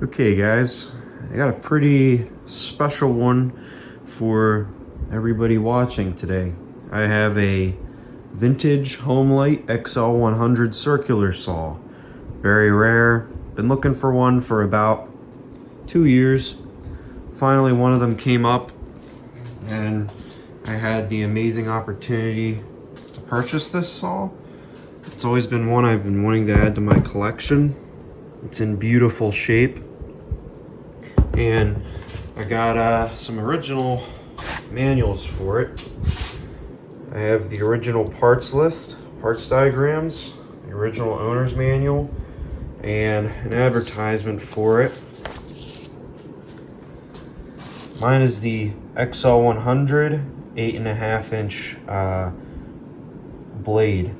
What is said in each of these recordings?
Okay guys, I got a pretty special one for everybody watching today. I have a vintage Homelite XL100 circular saw. Very rare. Been looking for one for about 2 years. Finally one of them came up and I had the amazing opportunity to purchase this saw. It's always been one I've been wanting to add to my collection. It's in beautiful shape. And I got some original manuals for it. I have the original parts list, parts diagrams, the original owner's manual, and an advertisement for it. Mine is the XL100 8.5 inch blade.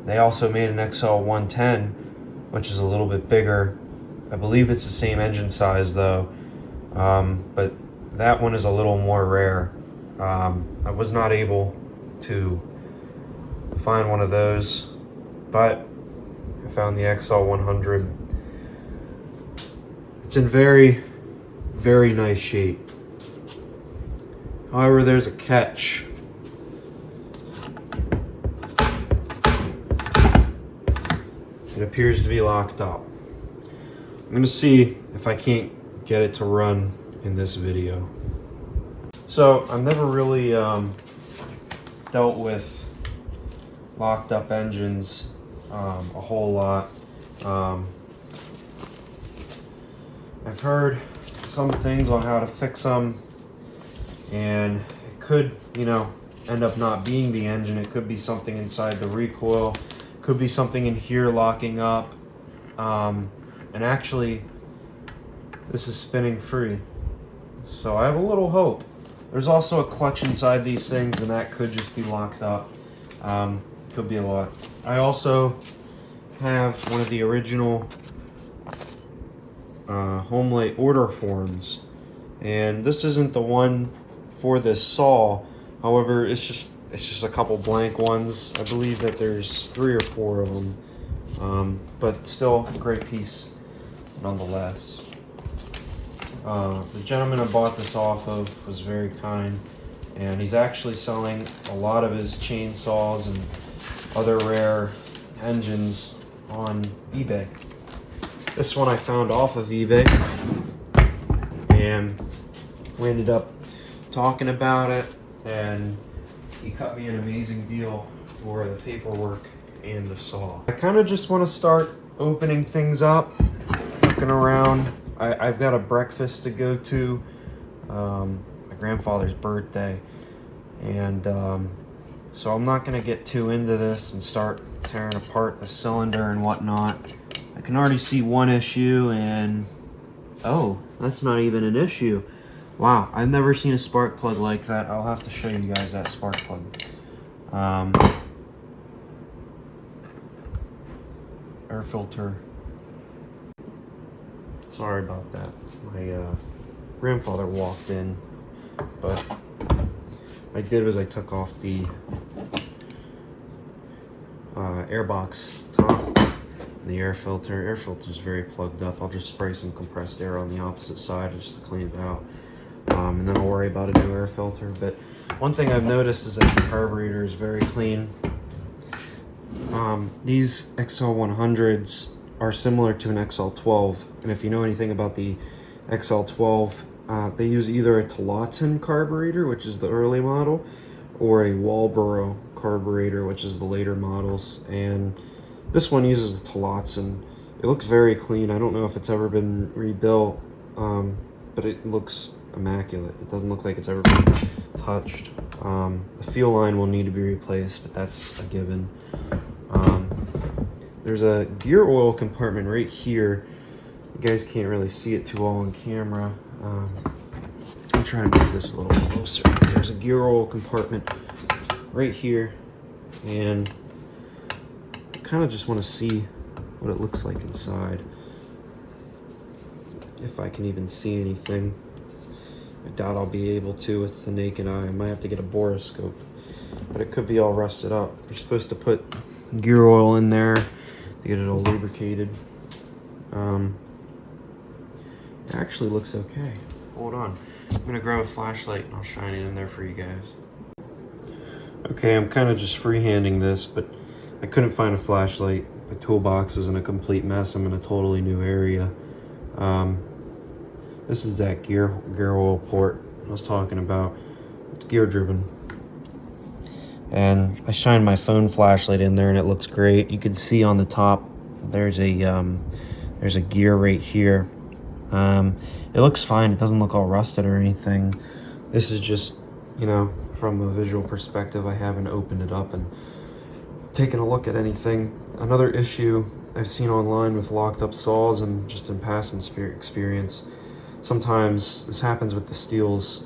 They also made an XL110, which is a little bit bigger. I believe it's the same engine size though, but that one is a little more rare. I was not able to find one of those, but I found the XL100. It's in very, very nice shape. However, there's a catch. It appears to be locked up. I'm gonna see if I can't get it to run in this video. So I've never really dealt with locked up engines a whole lot. I've heard some things on how to fix them, and it could, end up not being the engine. It could be something inside the recoil, could be something in here locking up. And actually, this is spinning free. So I have a little hope. There's also a clutch inside these things, and that could just be locked up. Could be a lot. I also have one of the original Homelite order forms. And this isn't the one for this saw. However, it's just a couple blank ones. I believe that there's 3 or 4 of them. But still a great piece nonetheless. The gentleman I bought this off of was very kind, and he's actually selling a lot of his chainsaws and other rare engines on eBay. This one I found off of eBay, and we ended up talking about it, and he cut me an amazing deal for the paperwork and the saw. I kind of just want to start opening things up, looking around. I've got a breakfast to go to, my grandfather's birthday, and so I'm not going to get too into this and start tearing apart the cylinder and whatnot. I can already see one issue, and oh, that's not even an issue. Wow, I've never seen a spark plug like that. I'll have to show you guys that spark plug. Air filter. Sorry about that. My grandfather walked in, but what I did was I took off the airbox top and the air filter. Air filter is very plugged up. I'll just spray some compressed air on the opposite side just to clean it out, and then I'll worry about a new air filter. But one thing I've noticed is that the carburetor is very clean. These XL100s are similar to an XL12, and if you know anything about the XL12, they use either a Tillotson carburetor, which is the early model, or a Walboro carburetor, which is the later models, and this one uses the Tillotson. It looks very clean. I don't know if it's ever been rebuilt, but it looks immaculate. It doesn't look like it's ever been touched. The fuel line will need to be replaced, but that's a given. There's a gear oil compartment right here. You guys can't really see it too well on camera. I'm trying to get this a little closer. There's a gear oil compartment right here, and I kind of just want to see what it looks like inside. If I can even see anything. I doubt I'll be able to with the naked eye. I might have to get a borescope, but it could be all rusted up. You're supposed to put gear oil in there to get it all lubricated. It actually looks okay. Hold on. I'm gonna grab a flashlight and I'll shine it in there for you guys. Okay, I'm kind of just freehanding this, but I couldn't find a flashlight. The toolbox is in a complete mess. I'm in a totally new area. This is that gear oil port I was talking about. It's gear driven. And I shined my phone flashlight in there and it looks great. You can see on the top there's a gear right here. It looks fine. It doesn't look all rusted or anything. This is just, you know, from a visual perspective, I haven't opened it up and taken a look at anything. Another issue I've seen online with locked up saws and just in past experience, sometimes this happens with the steels.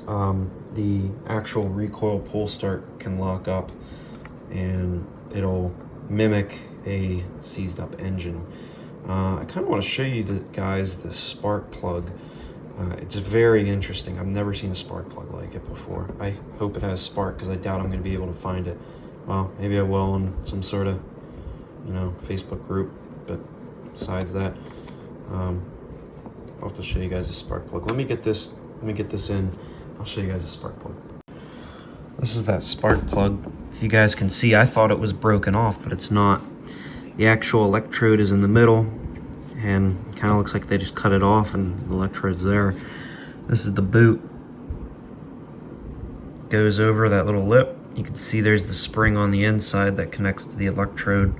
The actual recoil pull start can lock up and it'll mimic a seized up engine. I kind of want to show you guys the spark plug. It's very interesting. I've never seen a spark plug like it before. I hope it has spark because I doubt I'm going to be able to find it. Well, maybe I will in some sort of, you know, Facebook group. But besides that, I'll have to show you guys the spark plug. Let me get this in. I'll show you guys the spark plug. This is that spark plug. If you guys can see, I thought it was broken off, but it's not. The actual electrode is in the middle, and it kind of looks like they just cut it off and the electrode's there. This is the boot. Goes over that little lip. You can see there's the spring on the inside that connects to the electrode.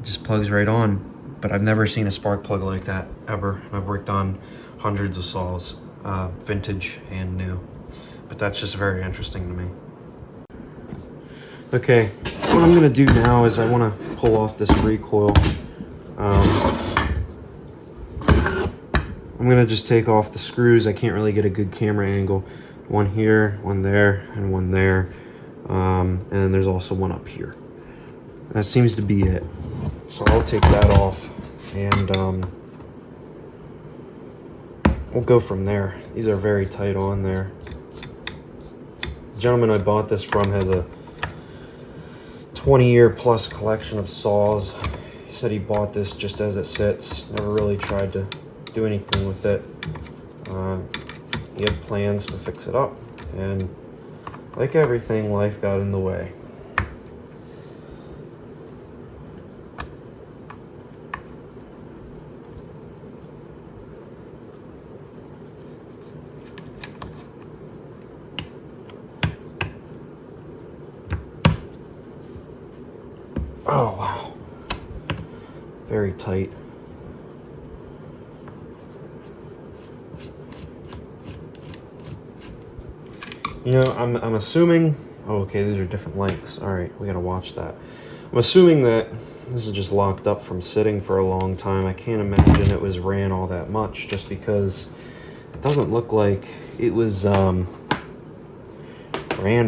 Just plugs right on. But I've never seen a spark plug like that, ever. I've worked on hundreds of saws, vintage and new. But that's just very interesting to me. Okay, what I'm gonna do now is I wanna pull off this recoil. I'm gonna just take off the screws. I can't really get a good camera angle. One here, one there, and one there. And then there's also one up here. That seems to be it. So I'll take that off and we'll go from there. These are very tight on there. The gentleman I bought this from has a 20-year plus collection of saws. He said he bought this just as it sits. Never really tried to do anything with it. He had plans to fix it up, and like everything, life got in the way. Oh, wow. Very tight. You know, I'm assuming... Oh, okay, these are different lengths. All right, we gotta watch that. I'm assuming that this is just locked up from sitting for a long time. I can't imagine it was ran all that much, just because it doesn't look like it was ran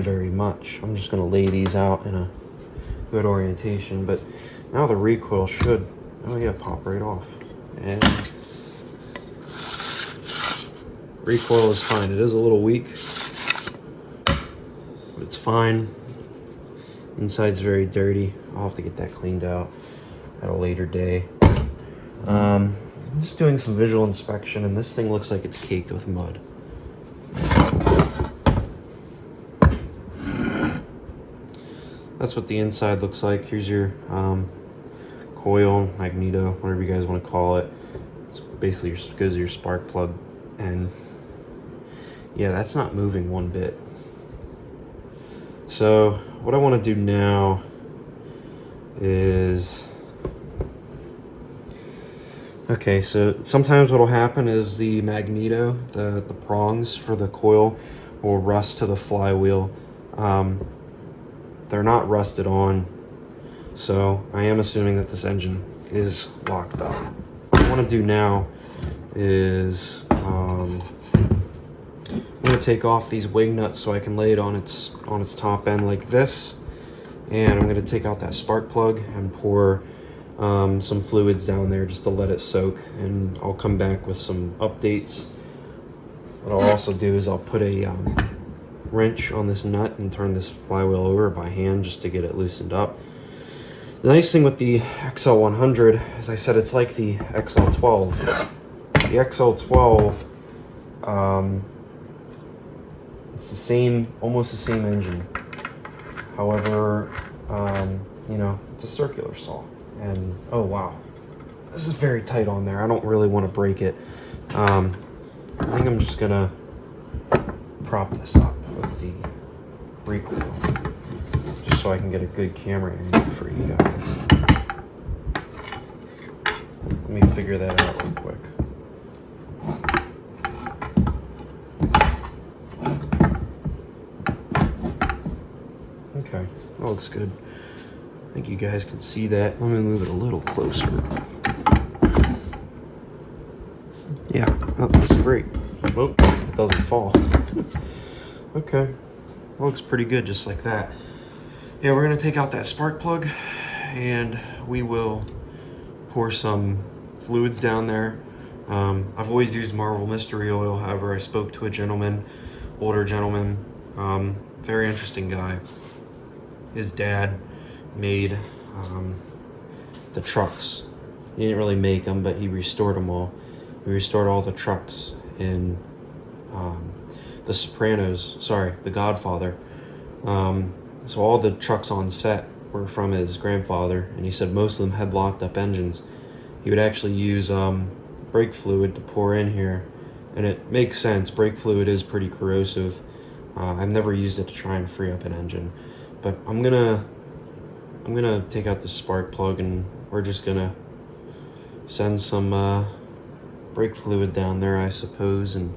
very much. I'm just gonna lay these out in a good orientation, but now the recoil should, oh yeah, pop right off. And recoil is fine. It is a little weak, but it's fine. Inside's very dirty. I'll have to get that cleaned out at a later day. Just doing some visual inspection, and this thing looks like it's caked with mud. That's what the inside looks like. Here's your coil, magneto, whatever you guys want to call it. It's basically goes to your spark plug, and yeah, that's not moving one bit. So what I want to do now is, okay, so sometimes what'll happen is the magneto, the prongs for the coil will rust to the flywheel. They're not rusted on, so I am assuming that this engine is locked up. What I want to do now is I'm going to take off these wing nuts so I can lay it on its top end like this, and I'm going to take out that spark plug and pour some fluids down there just to let it soak, and I'll come back with some updates. What I'll also do is I'll put a wrench on this nut and turn this flywheel over by hand just to get it loosened up. The nice thing with the XL100, as I said, it's like the XL12. The XL12, it's the same, almost the same engine. However, you know, it's a circular saw. And, oh wow, this is very tight on there. I don't really want to break it. I think I'm just gonna prop this up with the brake wheel, just so I can get a good camera angle for you guys. Let me figure that out real quick. Okay, that looks good. I think you guys can see that. Let me move it a little closer. Yeah, oh, this is great. Oh, it doesn't fall. Okay, that looks pretty good just like that. Yeah, we're gonna take out that spark plug and we will pour some fluids down there. I've always used Marvel Mystery Oil. However, I spoke to a gentleman, older gentleman, very interesting guy. His dad made the trucks. He didn't really make them, but he restored them all. He restored all the trucks in The Sopranos, sorry, The Godfather. So all the trucks on set were from his grandfather, and he said most of them had locked up engines. He would actually use brake fluid to pour in here, and it makes sense. Brake fluid is pretty corrosive. I've never used it to try and free up an engine, but I'm gonna take out the spark plug, and we're just gonna send some brake fluid down there, I suppose, and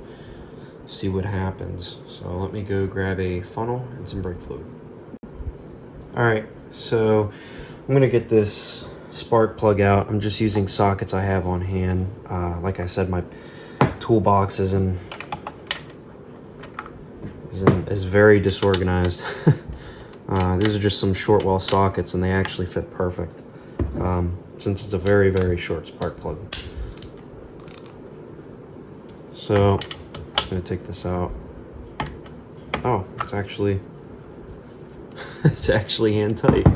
see what happens. So let me go grab a funnel and some brake fluid. All right, so I'm gonna get this spark plug out. I'm just using sockets I have on hand. Like I said, my toolbox is very disorganized. These are just some short well sockets, and they actually fit perfect, since it's a very, very short spark plug. So I'm just gonna take this out. Oh, it's actually it's actually hand tight.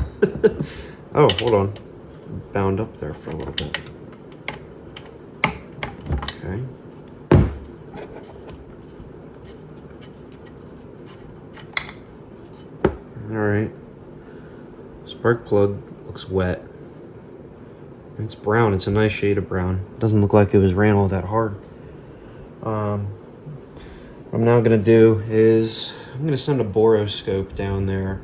Oh, hold on. Bound up there for a little bit. Okay. All right. Spark plug looks wet. It's brown. It's a nice shade of brown. It doesn't look like it was ran all that hard. What I'm now gonna do is I'm gonna send a boroscope down there,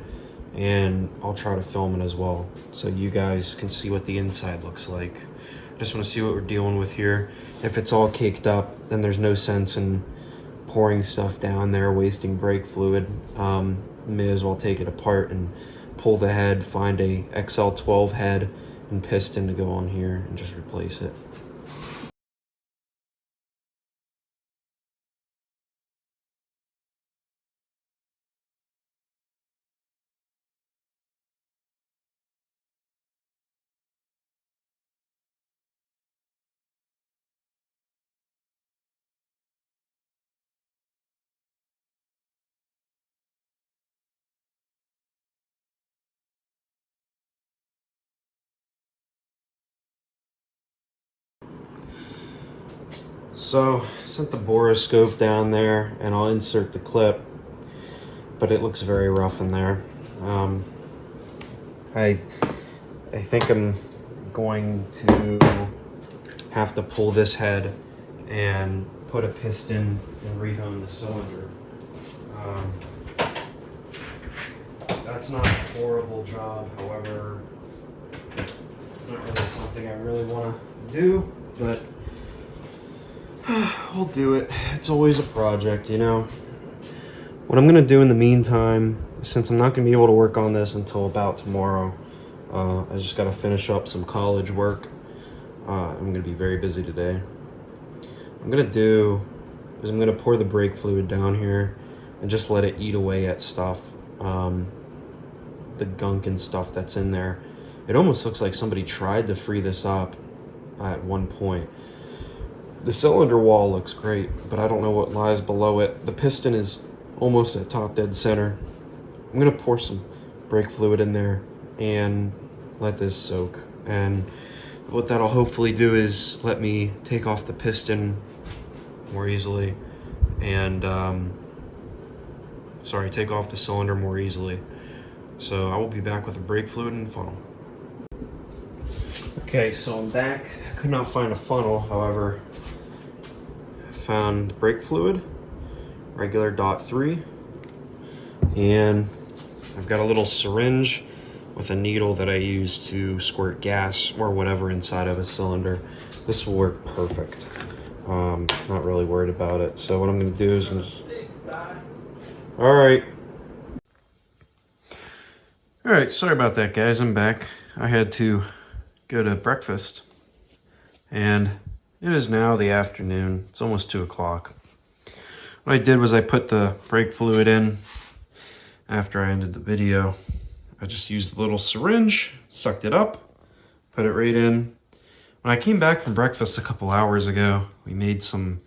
and I'll try to film it as well, so you guys can see what the inside looks like. I just want to see what we're dealing with here. If it's all caked up, then there's no sense in pouring stuff down there, wasting brake fluid. May as well take it apart and pull the head, find a XL12 head and piston to go on here, and just replace it. So I sent the boroscope down there, and I'll insert the clip, but it looks very rough in there. I think I'm going to have to pull this head and put a piston and rehone the cylinder. That's not a horrible job, however, it's not really something I really want to do, but we'll do it. It's always a project, you know. What I'm gonna do in the meantime, since I'm not gonna be able to work on this until about tomorrow, I just gotta finish up some college work. I'm gonna be very busy today. What I'm gonna do is I'm gonna pour the brake fluid down here and just let it eat away at stuff, the gunk and stuff that's in there. It almost looks like somebody tried to free this up at one point. The cylinder wall looks great, but I don't know what lies below it. The piston is almost at top dead center. I'm gonna pour some brake fluid in there and let this soak. And what that'll hopefully do is let me take off the piston more easily and take off the cylinder more easily. So I will be back with a brake fluid and funnel. Okay, so I'm back. I could not find a funnel, however, I found brake fluid, regular .3, and I've got a little syringe with a needle that I use to squirt gas or whatever inside of a cylinder. This will work perfect. Not really worried about it. So what I'm gonna do is All right, sorry about that, guys. I'm back. I had to go to breakfast, and it is now the afternoon. It's almost 2 o'clock. What I did was I put the brake fluid in after I ended the video. I just used a little syringe, sucked it up, put it right in. When I came back from breakfast a couple hours ago, we made some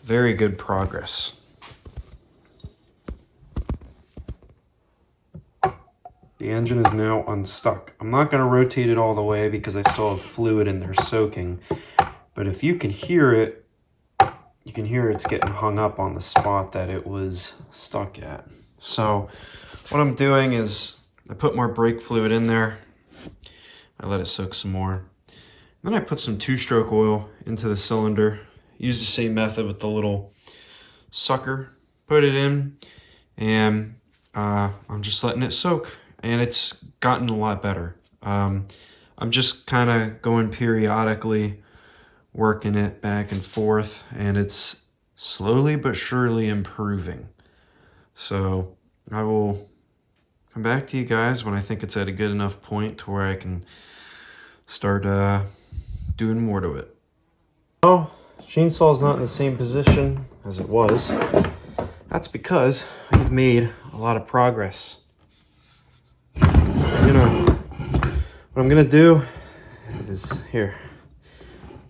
very good progress. The engine is now unstuck. I'm not going to rotate it all the way because I still have fluid in there soaking. But if you can hear it, you can hear it's getting hung up on the spot that it was stuck at. So what I'm doing is I put more brake fluid in there. I let it soak some more. Then I put some 2-stroke oil into the cylinder. Use the same method with the little sucker. Put it in, and I'm just letting it soak. And it's gotten a lot better. I'm just kind of going periodically, working it back and forth, and it's slowly but surely improving. So I will come back to you guys when I think it's at a good enough point to where I can start doing more to it. Oh, chainsaw is not in the same position as it was. That's because I've made a lot of progress. What I'm gonna do is here.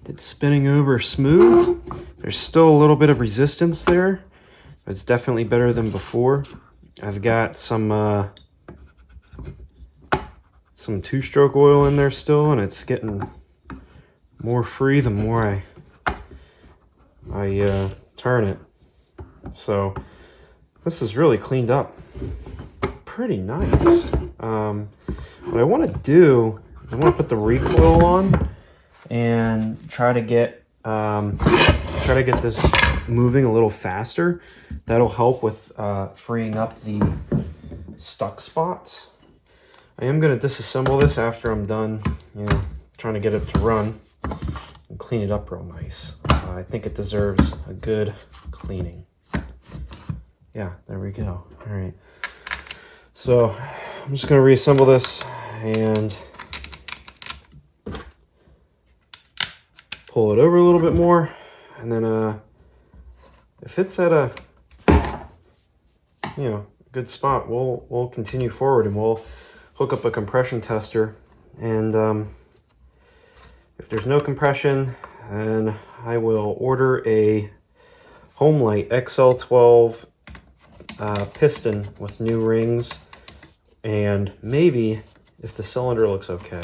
It's spinning over smooth. There's still a little bit of resistance there, but it's definitely better than before. I've got some 2-stroke oil in there still, and it's getting more free the more I turn it. So this is really cleaned up. Pretty nice. What I want to do, I want to put the recoil on and try to get this moving a little faster. That'll help with freeing up the stuck spots. I am going to disassemble this after I'm done, trying to get it to run and clean it up real nice. I think it deserves a good cleaning. Yeah, there we go. All right. So I'm just going to reassemble this and pull it over a little bit more, and then if it's at a good spot, we'll continue forward, and we'll hook up a compression tester, and if there's no compression, then I will order a Homelite XL100 piston with new rings, and maybe if the cylinder looks okay,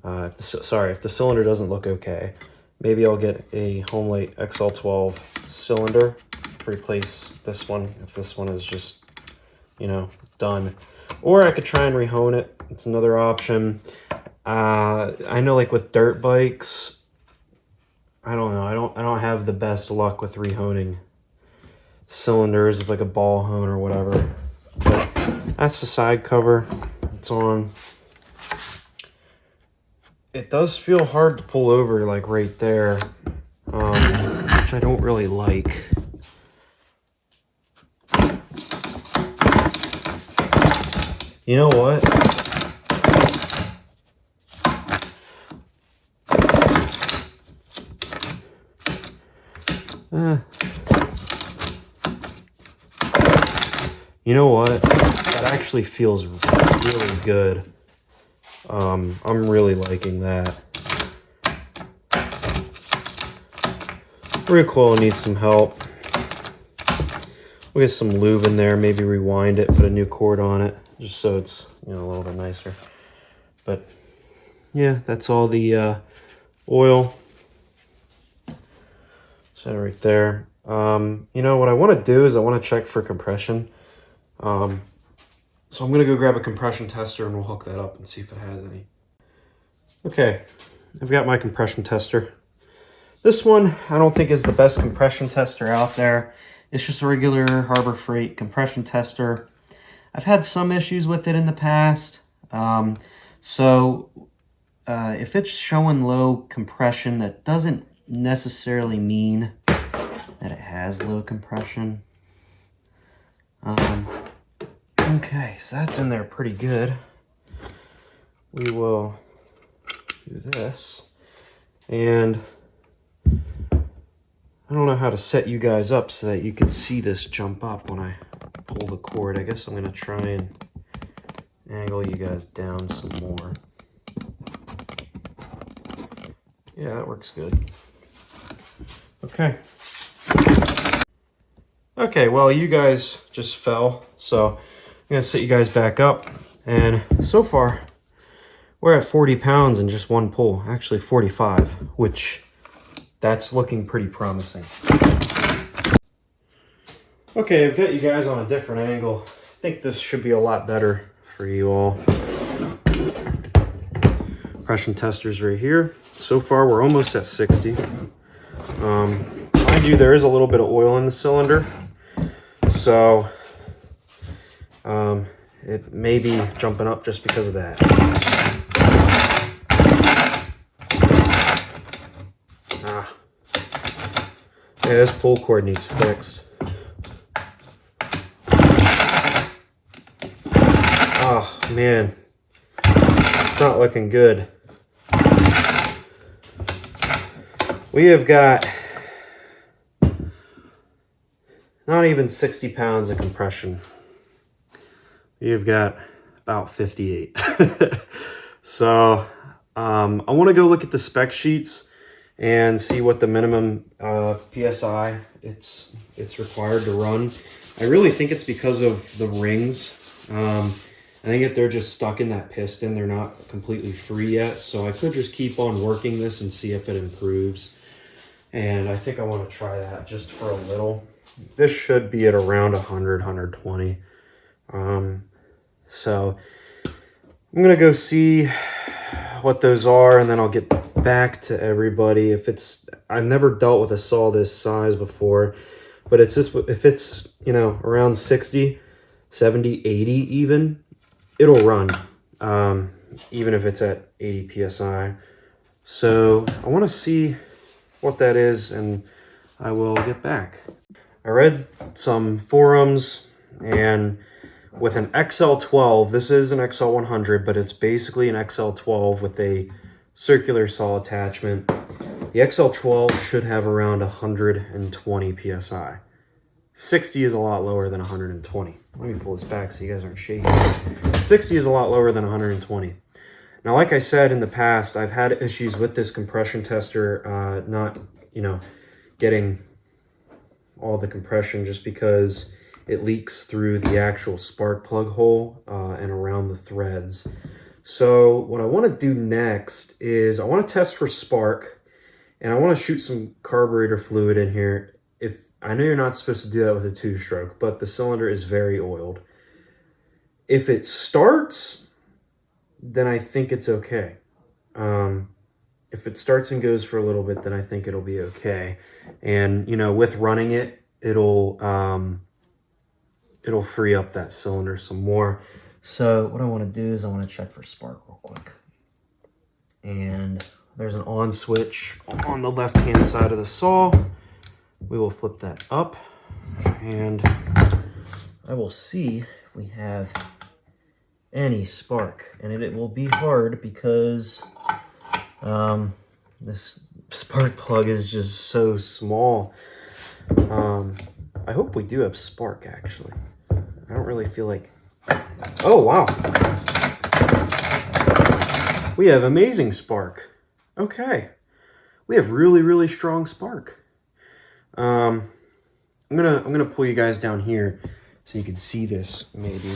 if the cylinder doesn't look okay, maybe I'll get a Homelite XL100 cylinder, replace this one if this one is just, done. Or I could try and rehone it. It's another option. I know, like with dirt bikes, I don't know. I don't have the best luck with rehoning cylinders with like a ball hone or whatever. But that's the side cover. It's on. It does feel hard to pull over, like right there, which I don't really like. You know what? You know what? That actually feels really good. I'm really liking that. Recoil needs some help. We'll get some lube in there, maybe rewind it, put a new cord on it, just so it's a little bit nicer. But yeah, that's all the oil. Set it right there. You know, what I want to do is I want to check for compression. So I'm going to go grab a compression tester and we'll hook that up and see if it has any. Okay, I've got my compression tester. This one I don't think is the best compression tester out there. It's just a regular Harbor Freight compression tester. I've had some issues with it in the past. If it's showing low compression, that doesn't necessarily mean that it has low compression. Okay, so that's in there pretty good. We will do this. And I don't know how to set you guys up so that you can see this jump up when I pull the cord. I guess I'm going to try and angle you guys down some more. Yeah, that works good. Okay. Okay, well, you guys just fell, so I'm going to set you guys back up. And so far, we're at 40 pounds in just one pull. Actually, 45, which that's looking pretty promising. Okay, I've got you guys on a different angle. I think this should be a lot better for you all. Compression testers right here. So far, we're almost at 60. Mind you, there is a little bit of oil in the cylinder, so it may be jumping up just because of that. Yeah, this pull cord needs fixed. Oh man, it's not looking good. We have got not even 60 pounds of compression. We've got about 58. So I want to go look at the spec sheets and see what the minimum PSI it's required to run. I really think it's because of the rings. I think that they're just stuck in that piston. They're not completely free yet. So I could just keep on working this and see if it improves. And I think I want to try that just for a little. This should be at around 100, 120. So I'm going to go see what those are, and then I'll get back to everybody. I've never dealt with a saw this size before, but it's just, if it's, you know, around 60, 70, 80 even, it'll run, even if it's at 80 PSI. So I want to see what that is, and I will get back. I read some forums, and with an XL12, this is an XL100, but it's basically an XL12 with a circular saw attachment. The XL12 should have around 120 PSI. 60 is a lot lower than 120. Let me pull this back so you guys aren't shaking. 60 is a lot lower than 120. Now, like I said in the past, I've had issues with this compression tester not, you know, getting all the compression just because it leaks through the actual spark plug hole and around the threads. So what I want to do next is I want to test for spark, and I want to shoot some carburetor fluid in here. I know you're not supposed to do that with a two-stroke, but the cylinder is very oiled. If it starts, then I think it's okay. If it starts and goes for a little bit, then I think it'll be okay. And, you know, with running it, it'll free up that cylinder some more. So what I want to do is I want to check for spark real quick. And there's an on switch on the left-hand side of the saw. We will flip that up, and I will see if we have any spark. And it will be hard because this spark plug is just so small. I hope we do have spark, actually. I don't really feel like... Oh, wow. We have amazing spark. Okay. We have really, really strong spark. I'm gonna pull you guys down here so you can see this, maybe.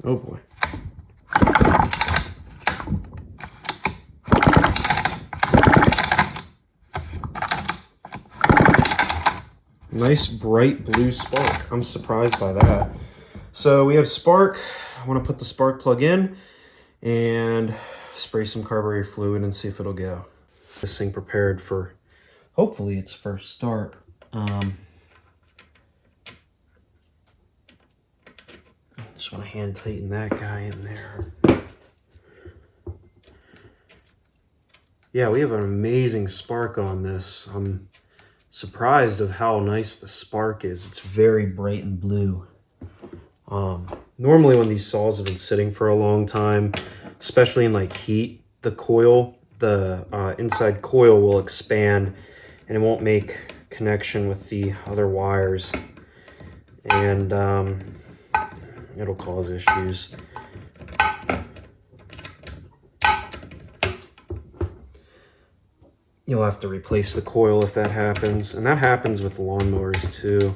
Oh boy. Nice bright blue spark. I'm surprised by that. So we have spark. I want to put the spark plug in and spray some carburetor fluid and see if it'll go. This thing prepared for hopefully its first start. Just want to hand tighten that guy in there. Yeah, we have an amazing spark on this. I'm surprised of how nice the spark is. It's very bright and blue. Normally when these saws have been sitting for a long time, especially in like heat, the coil, the inside coil will expand and it won't make connection with the other wires, and it'll cause issues. You'll have to replace the coil if that happens, and that happens with lawnmowers too.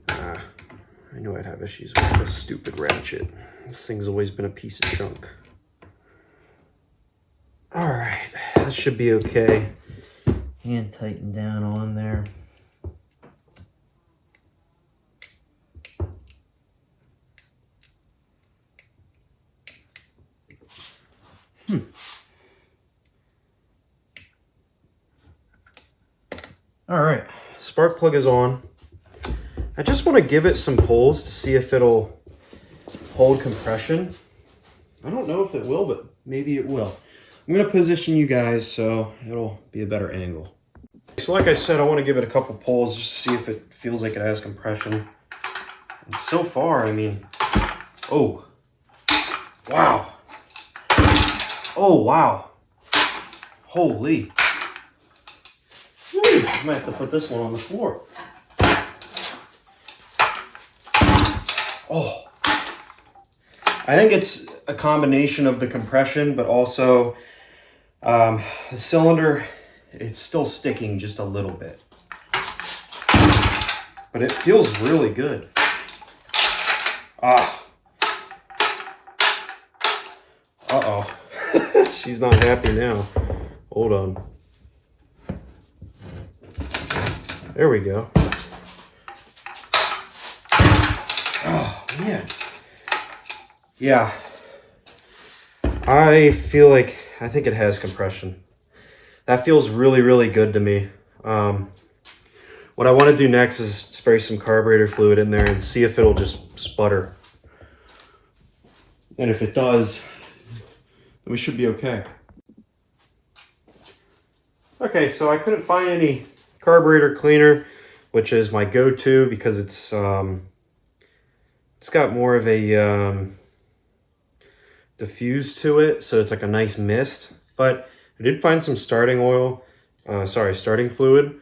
I knew I'd have issues with this stupid ratchet. This thing's always been a piece of junk. All right, that should be okay. Hand tighten down on there. All right, spark plug is on. I just want to give it some pulls to see if it'll hold compression. I don't know if it will, but maybe it will. I'm going to position you guys so it'll be a better angle. So like I said, I want to give it a couple pulls just to see if it feels like it has compression. And so far, I mean, oh, wow. Oh, wow. Holy. Woo, I might have to put this one on the floor. Oh. I think it's a combination of the compression, but also the cylinder, it's still sticking just a little bit. But it feels really good. Ah. Uh-oh. She's not happy now. Hold on. There we go. Oh, man. Yeah. I think it has compression. That feels really, really good to me. What I want to do next is spray some carburetor fluid in there and see if it'll just sputter. And if it does, then we should be okay. Okay, so I couldn't find any carburetor cleaner, which is my go-to because it's got more of a diffuse to it, so it's like a nice mist. But I did find some starting fluid,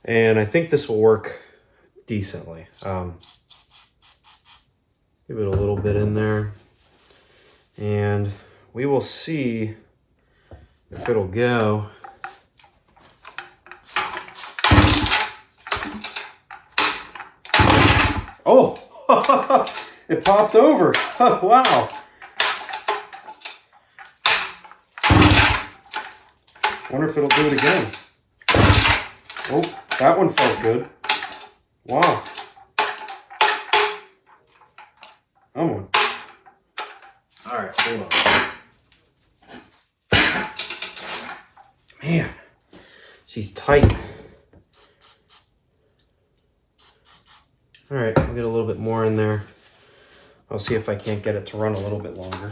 and I think this will work decently. Give it a little bit in there, and we will see if it'll go. Oh, it popped over. Wow. Wonder if it'll do it again. Oh, that one felt good. Wow. Come on. All right, hold on. Man, she's tight. All right, I'll get a little bit more in there. I'll see if I can't get it to run a little bit longer.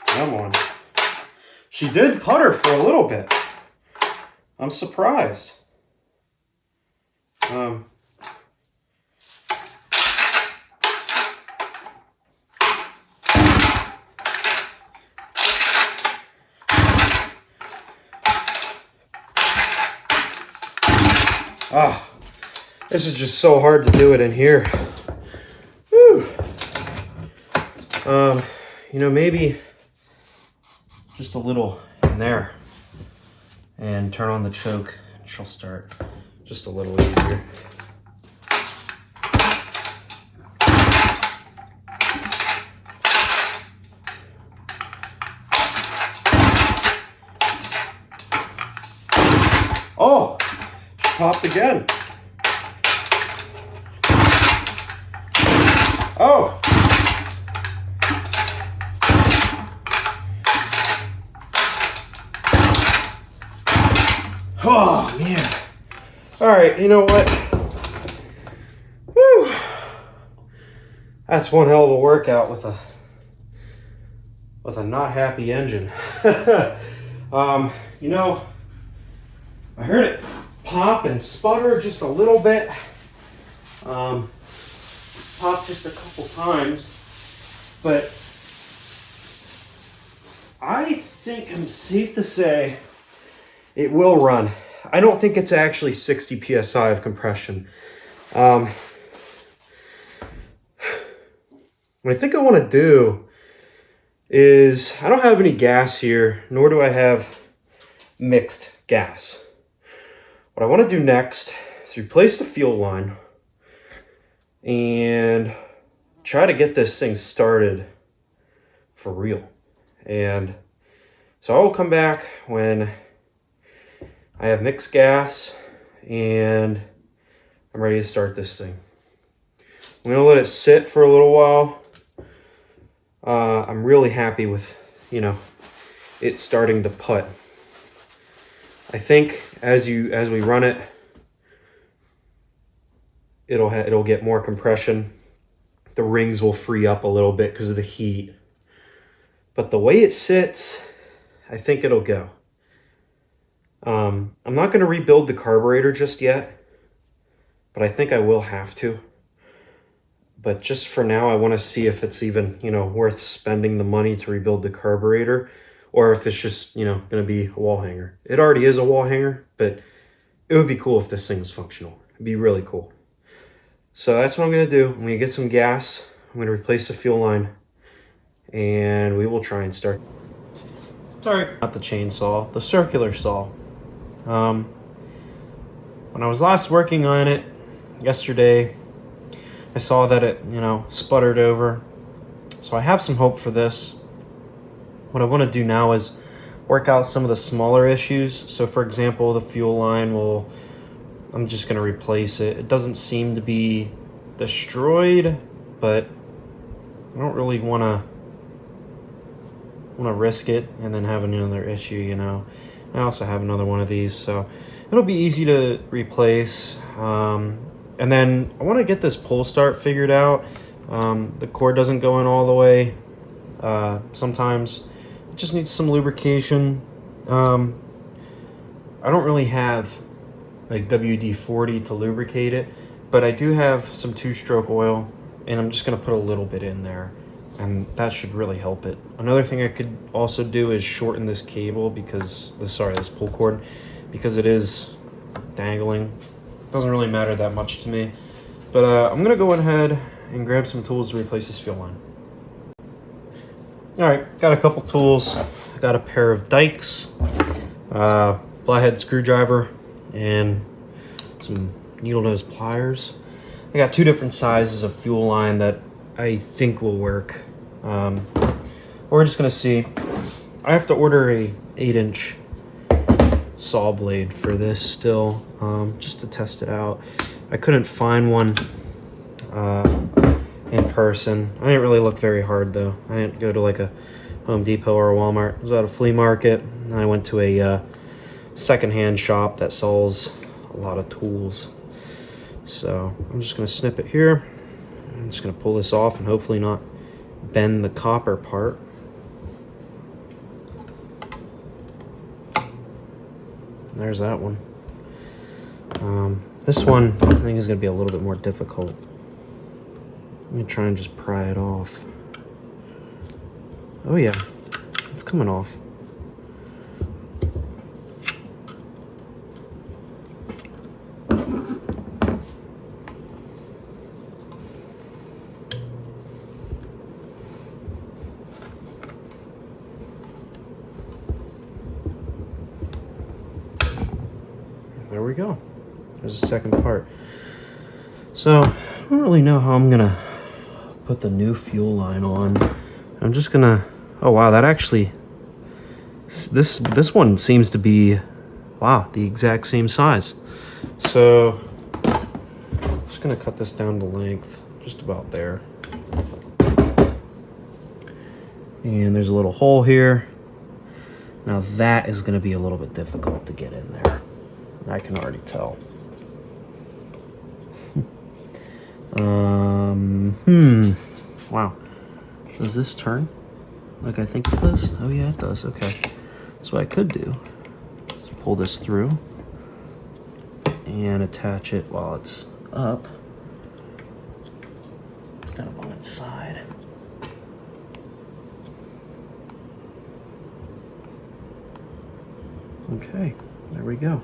Come on. She did putter for a little bit. I'm surprised. This is just so hard to do it in here. Whew. You know, maybe just a little in there and turn on the choke, and she'll start just a little easier. Oh, popped again. Oh. Oh, man. All right, you know what? Whew. That's one hell of a workout with a not happy engine. You know, I heard it pop and sputter just a little bit. Popped just a couple times, but I think I'm safe to say it will run. I don't think it's actually 60 psi of compression. What I think I want to do is, I don't have any gas here, nor do I have mixed gas. What I want to do next is replace the fuel line and try to get this thing started for real. And so I will come back when I have mixed gas and I'm ready to start this thing. I'm gonna let it sit for a little while. I'm really happy with, you know, it starting to putt. I think as we run it, it'll get more compression. The rings will free up a little bit because of the heat. But the way it sits, I think it'll go. I'm not going to rebuild the carburetor just yet, but I think I will have to. But just for now, I want to see if it's even, you know, worth spending the money to rebuild the carburetor, or if it's just, you know, going to be a wall hanger. It already is a wall hanger, but it would be cool if this thing was functional. It'd be really cool. So that's what I'm going to do. I'm going to get some gas. I'm going to replace the fuel line, and we will try and start. Sorry, not the chainsaw, the circular saw. When I was last working on it yesterday, I saw that it, you know, sputtered over. So I have some hope for this. What I want to do now is work out some of the smaller issues. So for example, the fuel line I'm just going to replace it. It doesn't seem to be destroyed, but I don't really want to risk it and then have another issue, you know. I also have another one of these, so it'll be easy to replace. And then I want to get this pull start figured out. The cord doesn't go in all the way. Sometimes it just needs some lubrication. I don't really have like WD-40 to lubricate it, but I do have some 2-stroke oil, and I'm just going to put a little bit in there, and that should really help it. Another thing I could also do is shorten this cable because this pull cord, because it is dangling. It doesn't really matter that much to me, but I'm gonna go ahead and grab some tools to replace this fuel line. All right, got a couple tools. I got a pair of dikes, flathead screwdriver, and some needle nose pliers. I got 2 different sizes of fuel line that I think will work. We're just gonna see. I have to order a 8-inch saw blade for this still, just to test it out. I couldn't find one in person. I didn't really look very hard though. I didn't go to like a Home Depot or a Walmart. I was at a flea market, and I went to a secondhand shop that sells a lot of tools. So I'm just gonna snip it here. I'm just gonna pull this off and hopefully not bend the copper part. There's that one. This one I think is gonna be a little bit more difficult. Let me try and just pry it off. Oh yeah, it's coming off. we go. There's the second part. So I don't really know how I'm gonna put the new fuel line on. I'm just gonna, oh wow, that actually, this one seems to be, wow, the exact same size. So I'm just gonna cut this down to length, just about there. And there's a little hole here. Now that is gonna be a little bit difficult to get in there. I can already tell. Wow. Does this turn like I think it does? Oh yeah, it does. Okay. So what I could do is pull this through and attach it while it's up instead of on its side. Okay, there we go.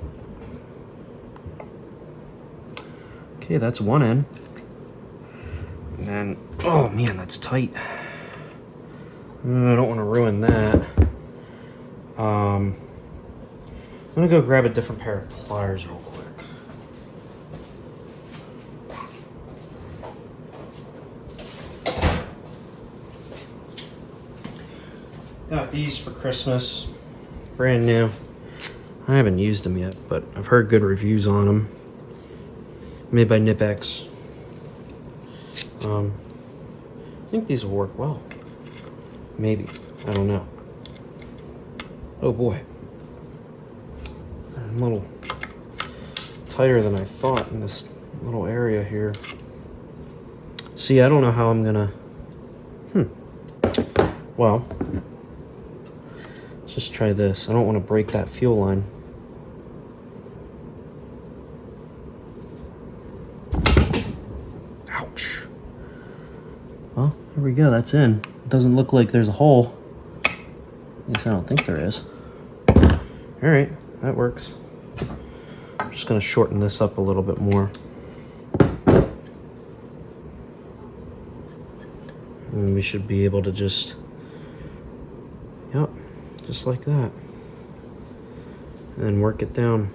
Okay, that's one end. And then, oh man, that's tight. I don't want to ruin that. I'm gonna go grab a different pair of pliers real quick. Got these for Christmas, brand new. I haven't used them yet, but I've heard good reviews on them. Made by Nipex. I think these will work well. Maybe. I don't know. Oh boy. I'm a little tighter than I thought in this little area here. See, I don't know how I'm gonna... Well, let's just try this. I don't want to break that fuel line. Ouch. Well, here we go. That's in. It doesn't look like there's a hole. At least I don't think there is. All right, that works. I'm just gonna shorten this up a little bit more. And we should be able to just, yep, just like that. And then work it down.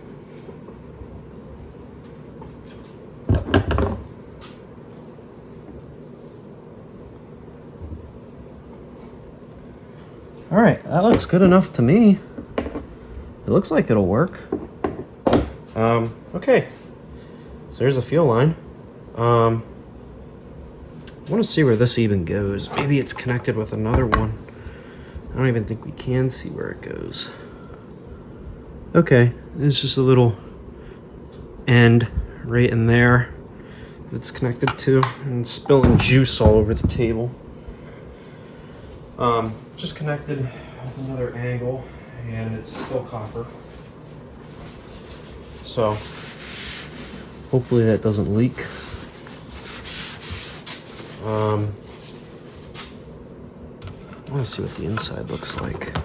All right, that looks good enough to me. It looks like it'll work. Okay, so there's a fuel line. I want to see where this even goes. Maybe it's connected with another one. I don't even think we can see where it goes. Okay, there's just a little end right in there that's connected to, and it's spilling juice all over the table. Just connected with another angle, and it's still copper. So hopefully that doesn't leak. I want to see what the inside looks like.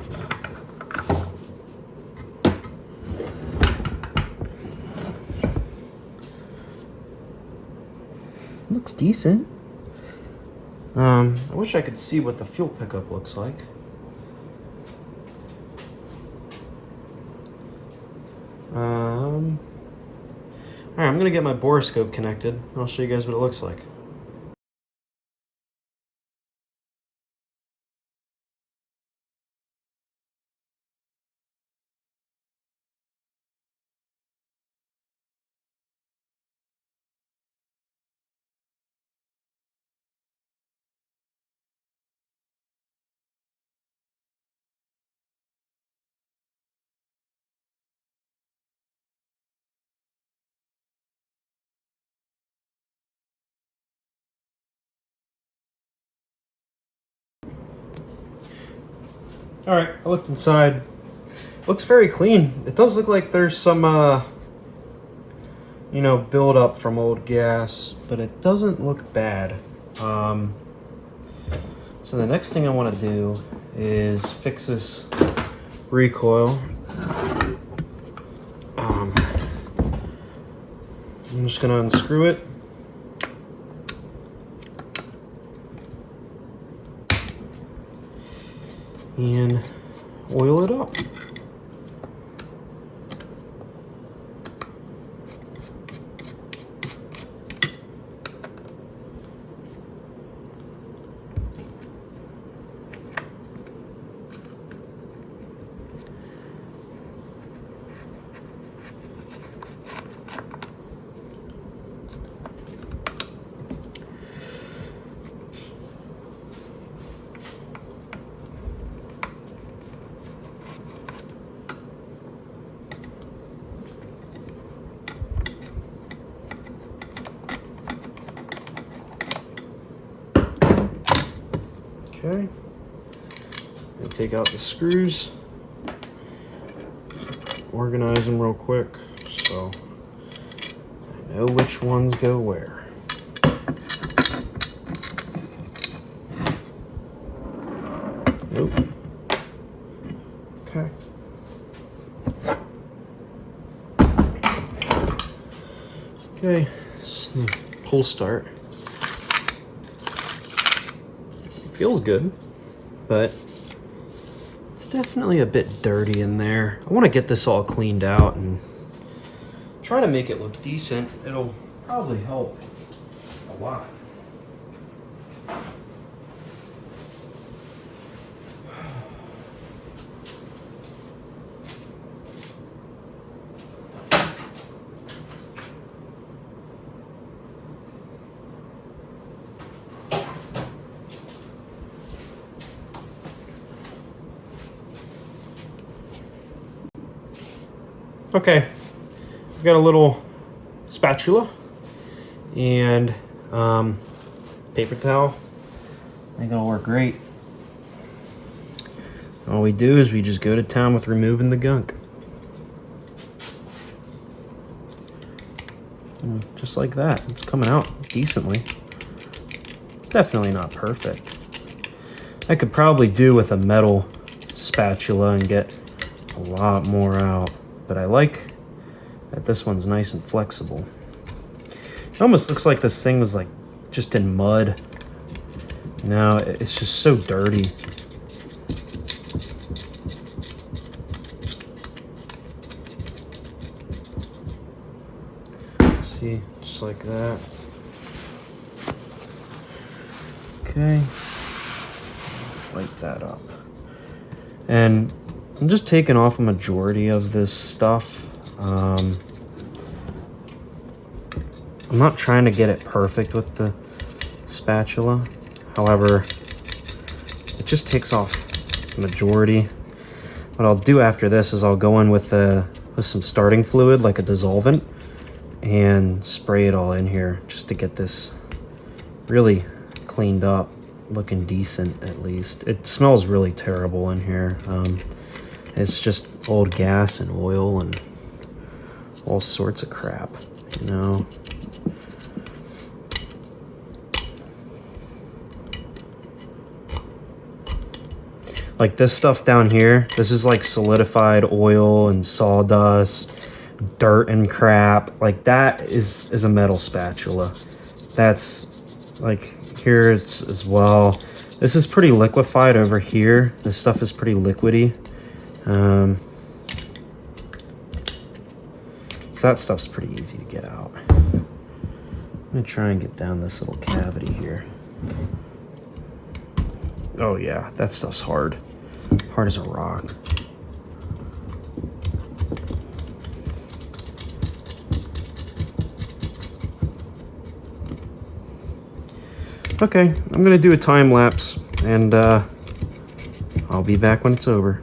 Looks decent. I wish I could see what the fuel pickup looks like. Alright, I'm gonna get my borescope connected, and I'll show you guys what it looks like. All right, I looked inside. Looks very clean. It does look like there's some, you know, build up from old gas, but it doesn't look bad. So the next thing I want to do is fix this recoil. I'm just gonna unscrew it. And oil it up. Okay. And take out the screws. Organize them real quick so I know which ones go where. Nope. Okay. Okay, just the pull start. It feels good, but it's definitely a bit dirty in there. I want to get this all cleaned out and try to make it look decent. It'll probably help a lot. Okay, I've got a little spatula and paper towel. I think it'll work great. All we do is we just go to town with removing the gunk. And just like that, it's coming out decently. It's definitely not perfect. I could probably do with a metal spatula and get a lot more out. But I like that this one's nice and flexible. It almost looks like this thing was like just in mud. You know, it's just so dirty. See, just like that. Okay, light that up. And I'm just taking off a majority of this stuff. I'm not trying to get it perfect with the spatula. However, it just takes off the majority. What I'll do after this is I'll go in with some starting fluid, like a dissolvent, and spray it all in here just to get this really cleaned up, looking decent at least. It smells really terrible in here. It's just old gas and oil and all sorts of crap, you know. Like this stuff down here, this is like solidified oil and sawdust, dirt and crap. Like that is a metal spatula. That's like here it's as well. This is pretty liquefied over here. This stuff is pretty liquidy. So that stuff's pretty easy to get out. I'm gonna try and get down this little cavity here. Oh yeah, that stuff's hard. Hard as a rock. Okay, I'm gonna do a time lapse and I'll be back when it's over.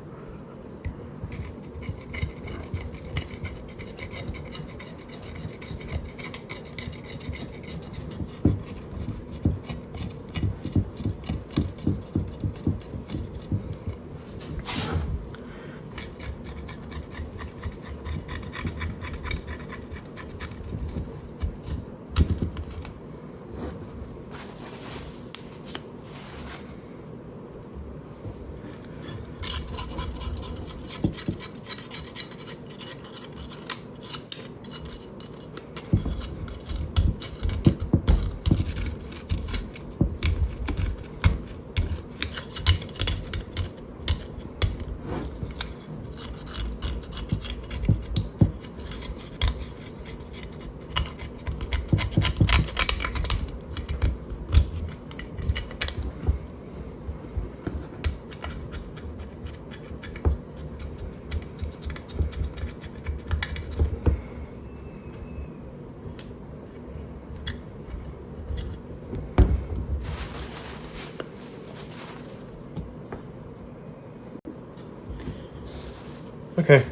Okay,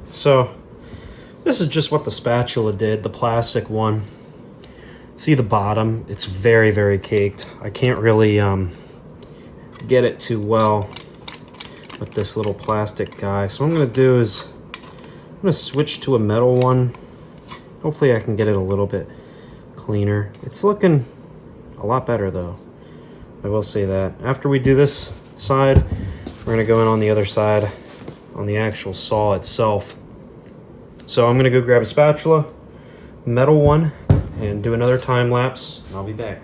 so this is just what the spatula did, the plastic one. See the bottom? It's very, very caked. I can't really get it too well with this little plastic guy. So what I'm gonna do is I'm gonna switch to a metal one. Hopefully I can get it a little bit cleaner. It's looking a lot better though, I will say that. After we do this side, we're gonna go in on the other side on the actual saw itself. So I'm gonna go grab a spatula, metal one, and do another time lapse, and I'll be back.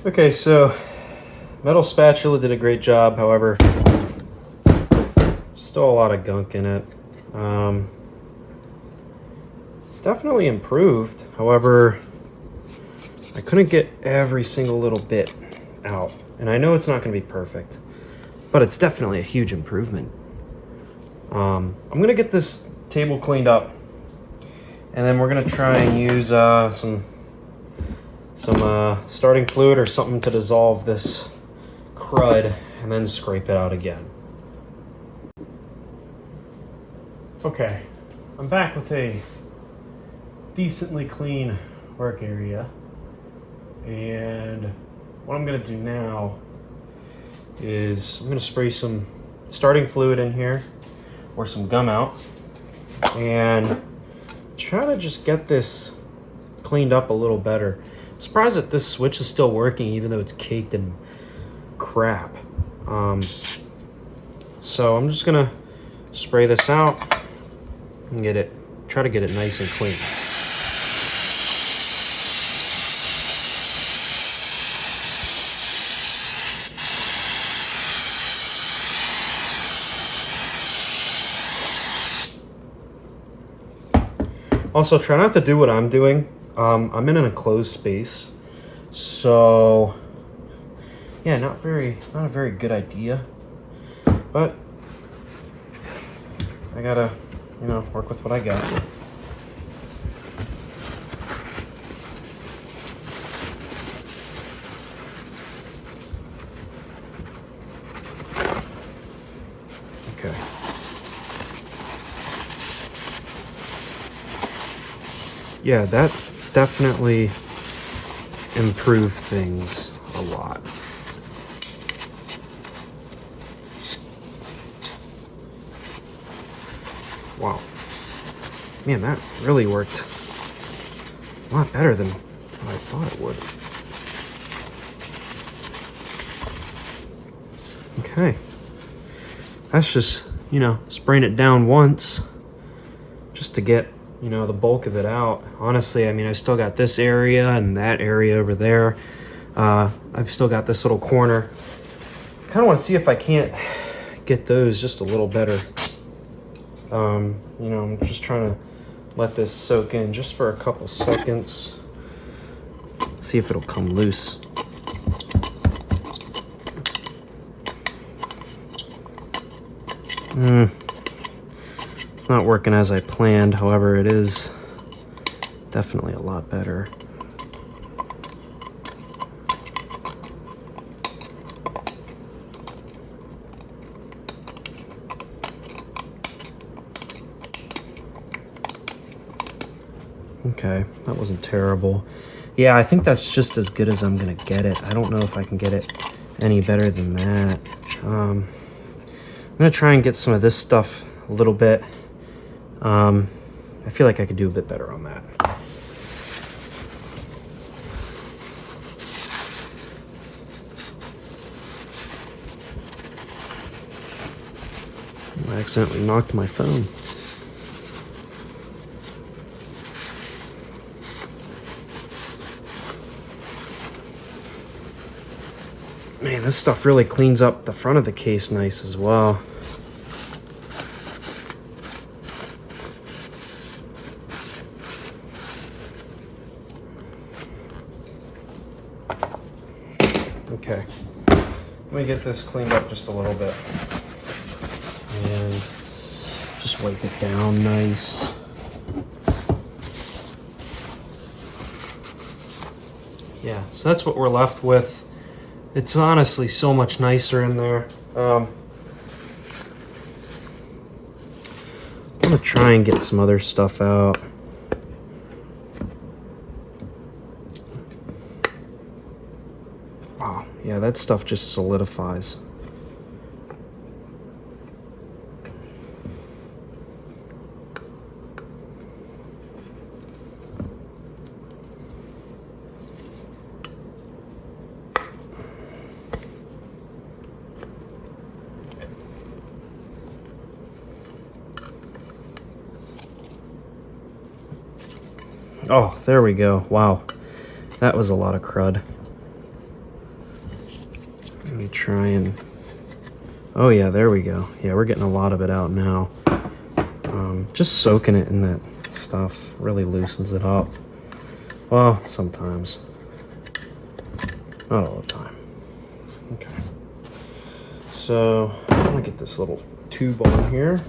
Okay, so metal spatula did a great job, however, still a lot of gunk in it. It's definitely improved, however, I couldn't get every single little bit out. And I know it's not going to be perfect, but it's definitely a huge improvement. I'm going to get this table cleaned up, and then we're going to try and use some starting fluid or something to dissolve this crud and then scrape it out again. Okay, I'm back with a decently clean work area, and what I'm going to do now is I'm going to spray some starting fluid in here or some gum out and try to just get this cleaned up a little better. I'm surprised that this switch is still working even though it's caked in crap. So I'm just gonna spray this out and try to get it nice and clean. Also, try not to do what I'm doing. I'm in an enclosed space, so yeah, not a very good idea. But I gotta, work with what I got. Okay. yeah, that definitely improved things a lot. Wow. Man, that really worked a lot better than I thought it would. Okay. That's just, you know, spraying it down once just to get, you know, the bulk of it out. Honestly, I mean, I still got this area and that area over there. I've still got this little corner. Kind of want to see if I can't get those just a little better. You know, I'm just trying to let this soak in just for a couple seconds. See if it'll come loose. It's not working as I planned. However, it is definitely a lot better. Okay, that wasn't terrible. Yeah, I think that's just as good as I'm gonna get it. I don't know if I can get it any better than that. I'm gonna try and get some of this stuff a little bit. I feel like I could do a bit better on that. I accidentally knocked my phone. Man, this stuff really cleans up the front of the case nice as well. Okay, let me get this cleaned up just a little bit and just wipe it down nice. Yeah, so that's what we're left with. It's honestly so much nicer in there. I'm gonna try and get some other stuff out. Wow, yeah, that stuff just solidifies. Oh, there we go. Wow, that was a lot of crud. Let me try and... Oh yeah, there we go. Yeah, we're getting a lot of it out now. Just soaking it in that stuff really loosens it up. Well, sometimes. Not all the time. Okay. So, I'm gonna get this little tube on here.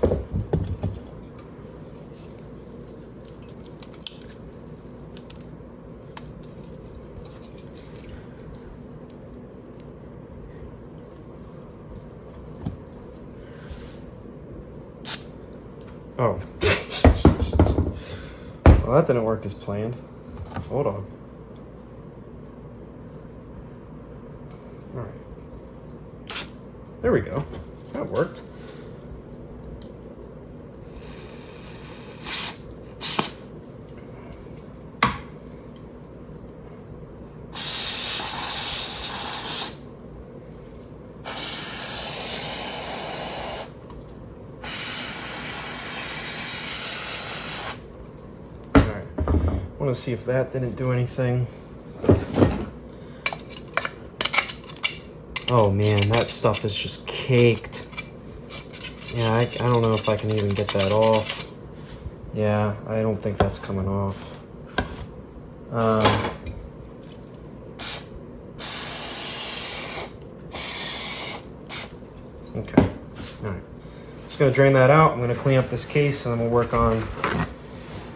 Oh. Well, that didn't work as planned. Hold on. Alright. There we go. That worked. I want to see if that didn't do anything. Oh man, that stuff is just caked. Yeah, I don't know if I can even get that off. Yeah, I don't think that's coming off. Okay, alright. Just gonna drain that out. I'm gonna clean up this case and then we'll work on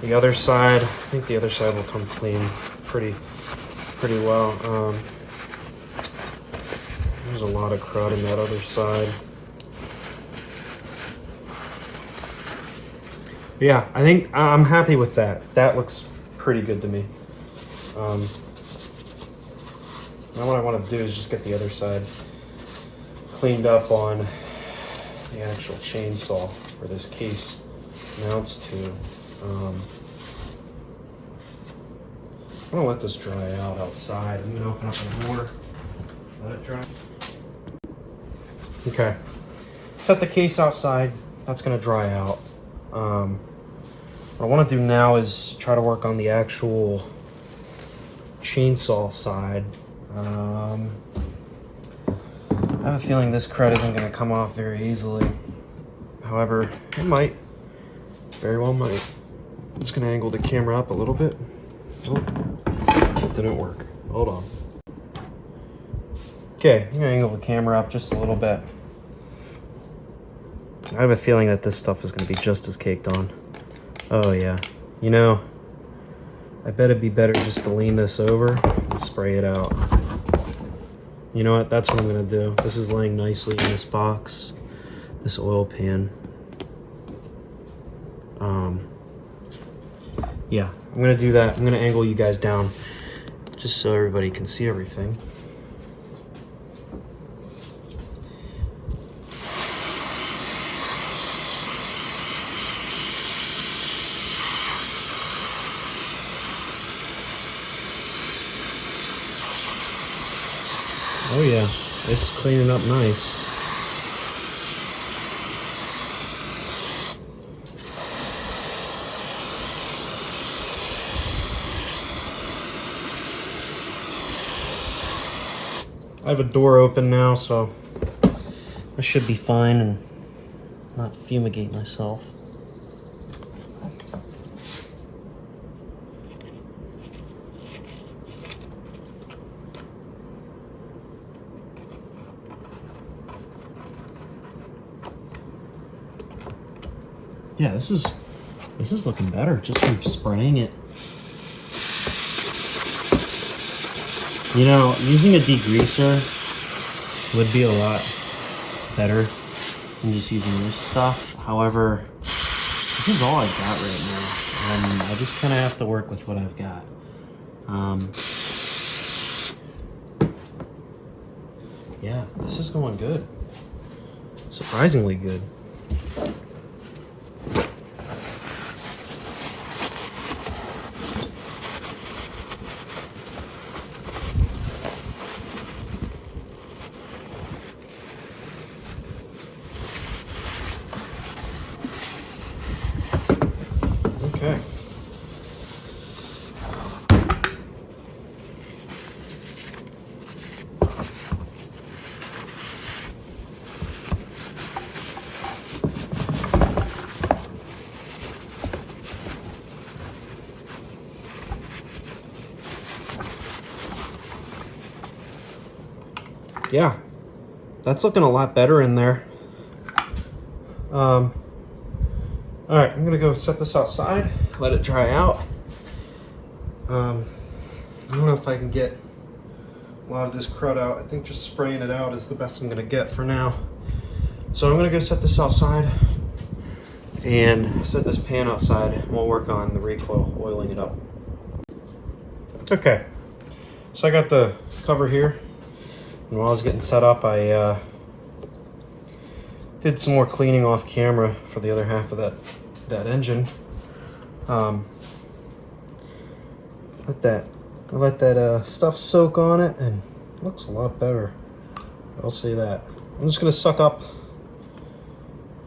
the other side. I think the other side will come clean pretty well. There's a lot of crud in that other side. Yeah, I think I'm happy with that. That looks pretty good to me. Now what I want to do is just get the other side cleaned up on the actual chainsaw where this case mounts to. I'm gonna let this dry out outside. I'm gonna open up the door, let it dry. Okay, set the case outside. That's gonna dry out. What I want to do now is try to work on the actual chainsaw side. I have a feeling this crud isn't going to come off very easily. However, it might. Very well might. I'm just going to angle the camera up a little bit. Oh, that didn't work. Hold on. Okay, I'm going to angle the camera up just a little bit. I have a feeling that this stuff is going to be just as caked on. Oh yeah. You know, I bet it'd be better just to lean this over and spray it out. You know what? That's what I'm gonna do. This is laying nicely in this box, this oil pan. Yeah, I'm gonna do that. I'm gonna angle you guys down just so everybody can see everything. Oh yeah, it's cleaning up nice. I have a door open now, so I should be fine and not fumigate myself. Yeah, this is looking better just from spraying it. You know, using a degreaser would be a lot better than just using this stuff. However, this is all I've got right now, and I just kind of have to work with what I've got. Yeah, this is going good. Surprisingly good. Okay. Yeah, that's looking a lot better in there. All right, I'm gonna go set this outside, let it dry out. I don't know if I can get a lot of this crud out. I think just spraying it out is the best I'm gonna get for now. So I'm gonna go set this outside and set this pan outside, and we'll work on the recoil, oiling it up. Okay, so I got the cover here, and while I was getting set up, I did some more cleaning off camera for the other half of that engine. Let that stuff soak on it, and it looks a lot better. I'll say that. I'm just gonna suck up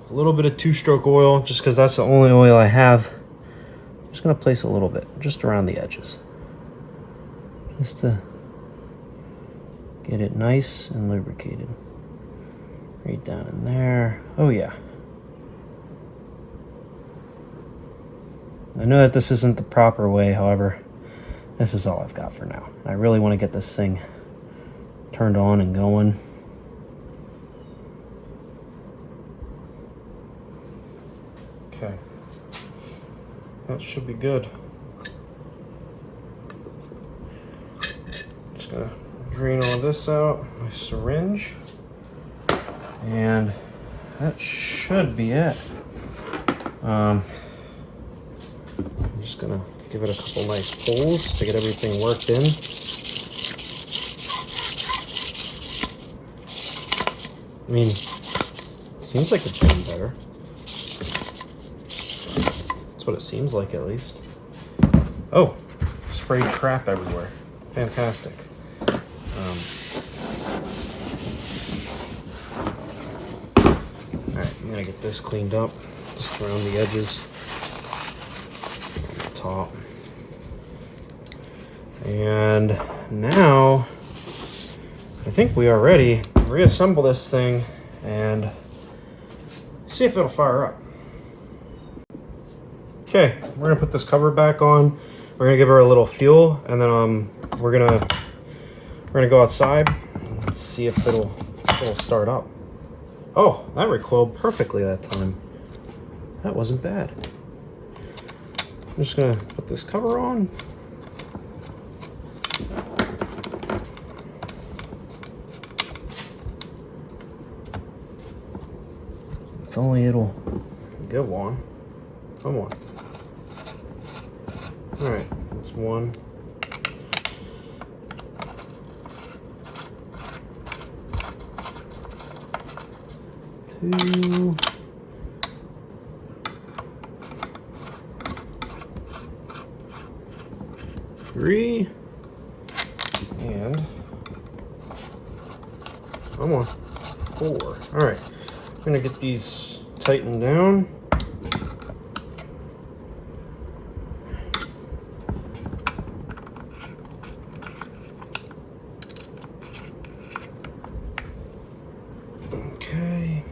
a little bit of 2-stroke oil, just because that's the only oil I have. I'm just gonna place a little bit just around the edges, just to get it nice and lubricated. Right down in there. Oh yeah. I know that this isn't the proper way, however, this is all I've got for now. I really want to get this thing turned on and going. Okay. That should be good. Just gonna drain all this out, my syringe. And that should be it. I'm just gonna give it a couple nice pulls to get everything worked in. I mean, it seems like it's getting better. That's what it seems like, at least. Oh, sprayed crap everywhere. Fantastic. Alright, I'm gonna get this cleaned up, just around the edges, on the top. And now, I think we are ready to reassemble this thing and see if it'll fire up. Okay, we're gonna put this cover back on. We're gonna give her a little fuel, and then we're gonna go outside and see if it'll start up. Oh, that recoiled perfectly that time. That wasn't bad. I'm just gonna put this cover on. If only it'll go on. Come on. All right, that's one. Two. Three. And come on. Four. All right, I'm gonna get these tightened down. Okay.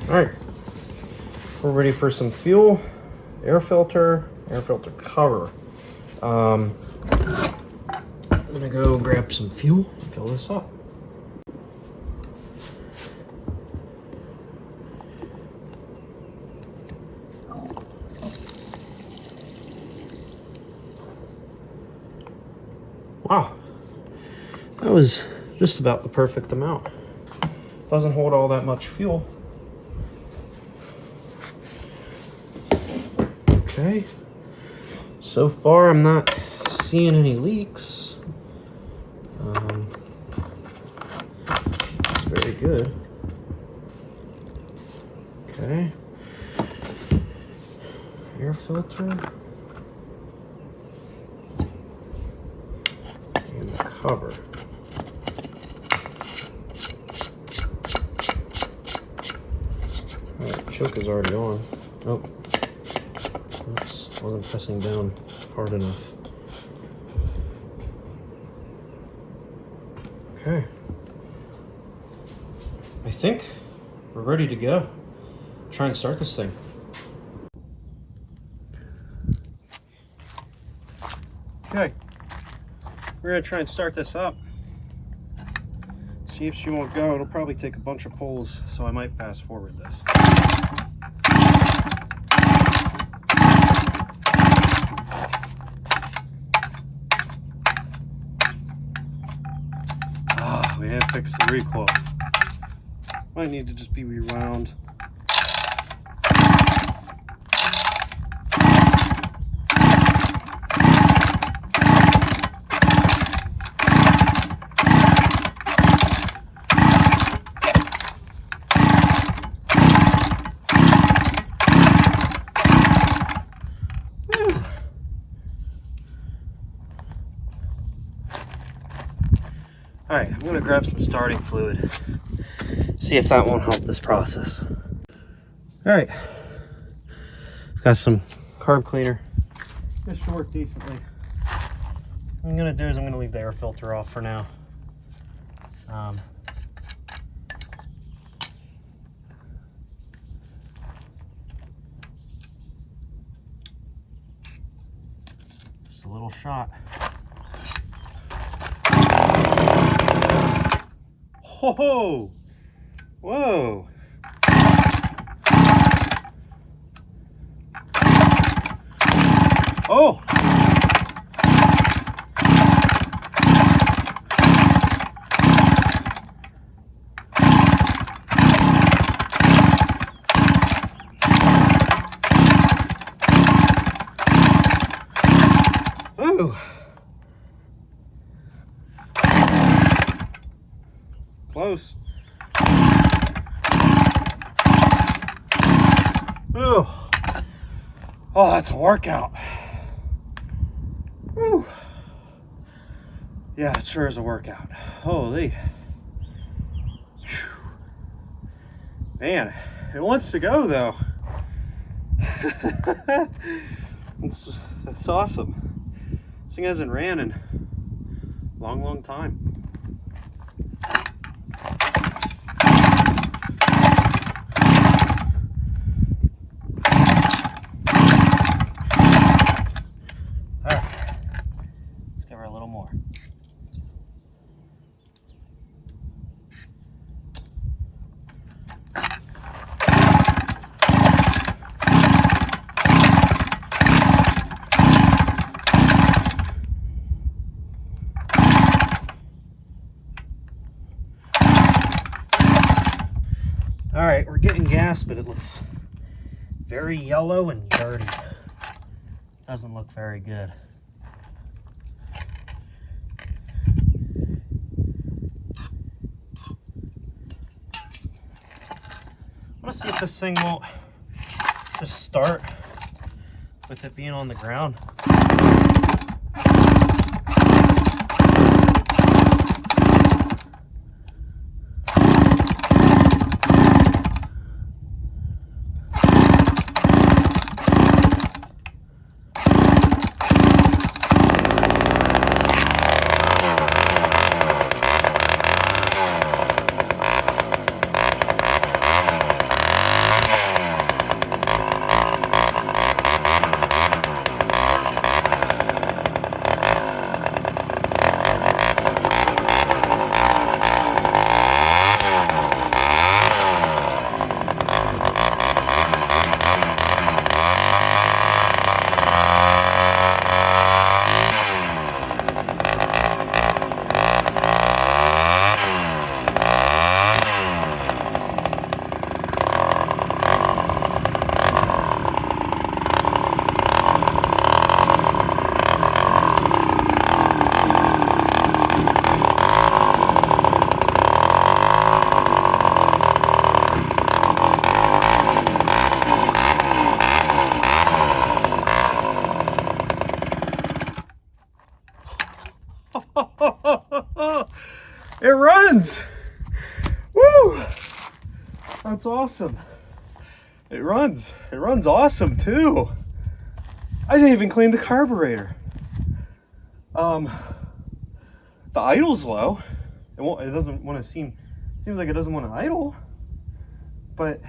All right, we're ready for some fuel, air filter cover. I'm gonna go grab some fuel and fill this up. Wow, that was just about the perfect amount. Doesn't hold all that much fuel. Okay, so far I'm not seeing any leaks. It's very good. Okay, air filter and the cover. All right, choke is already on. Oh. Wasn't pressing down hard enough. Okay. I think we're ready to go. Try and start this thing. Okay. We're gonna try and start this up. See if she won't go. It'll probably take a bunch of pulls, so I might fast forward this. We didn't fix the recoil. Might need to just be rewound. All right, I'm gonna grab some starting fluid. See if that won't help this process. All right, got some carb cleaner. This should work decently. What I'm gonna do is I'm gonna leave the air filter off for now. Just a little shot. Whoa! Whoa! Oh! Ooh! Close. Ooh. Oh, that's a workout. Woo. Yeah, it sure is a workout. Holy. Whew. Man, it wants to go though. That's awesome. This thing hasn't ran in a long time. All right, we're getting gas, but it looks very yellow and dirty. Doesn't look very good. I want to see if this thing won't just start with it being on the ground. It runs! Woo! That's awesome. It runs. It runs awesome too. I didn't even clean the carburetor. The idle's low. It doesn't want to seems like it doesn't want to idle. But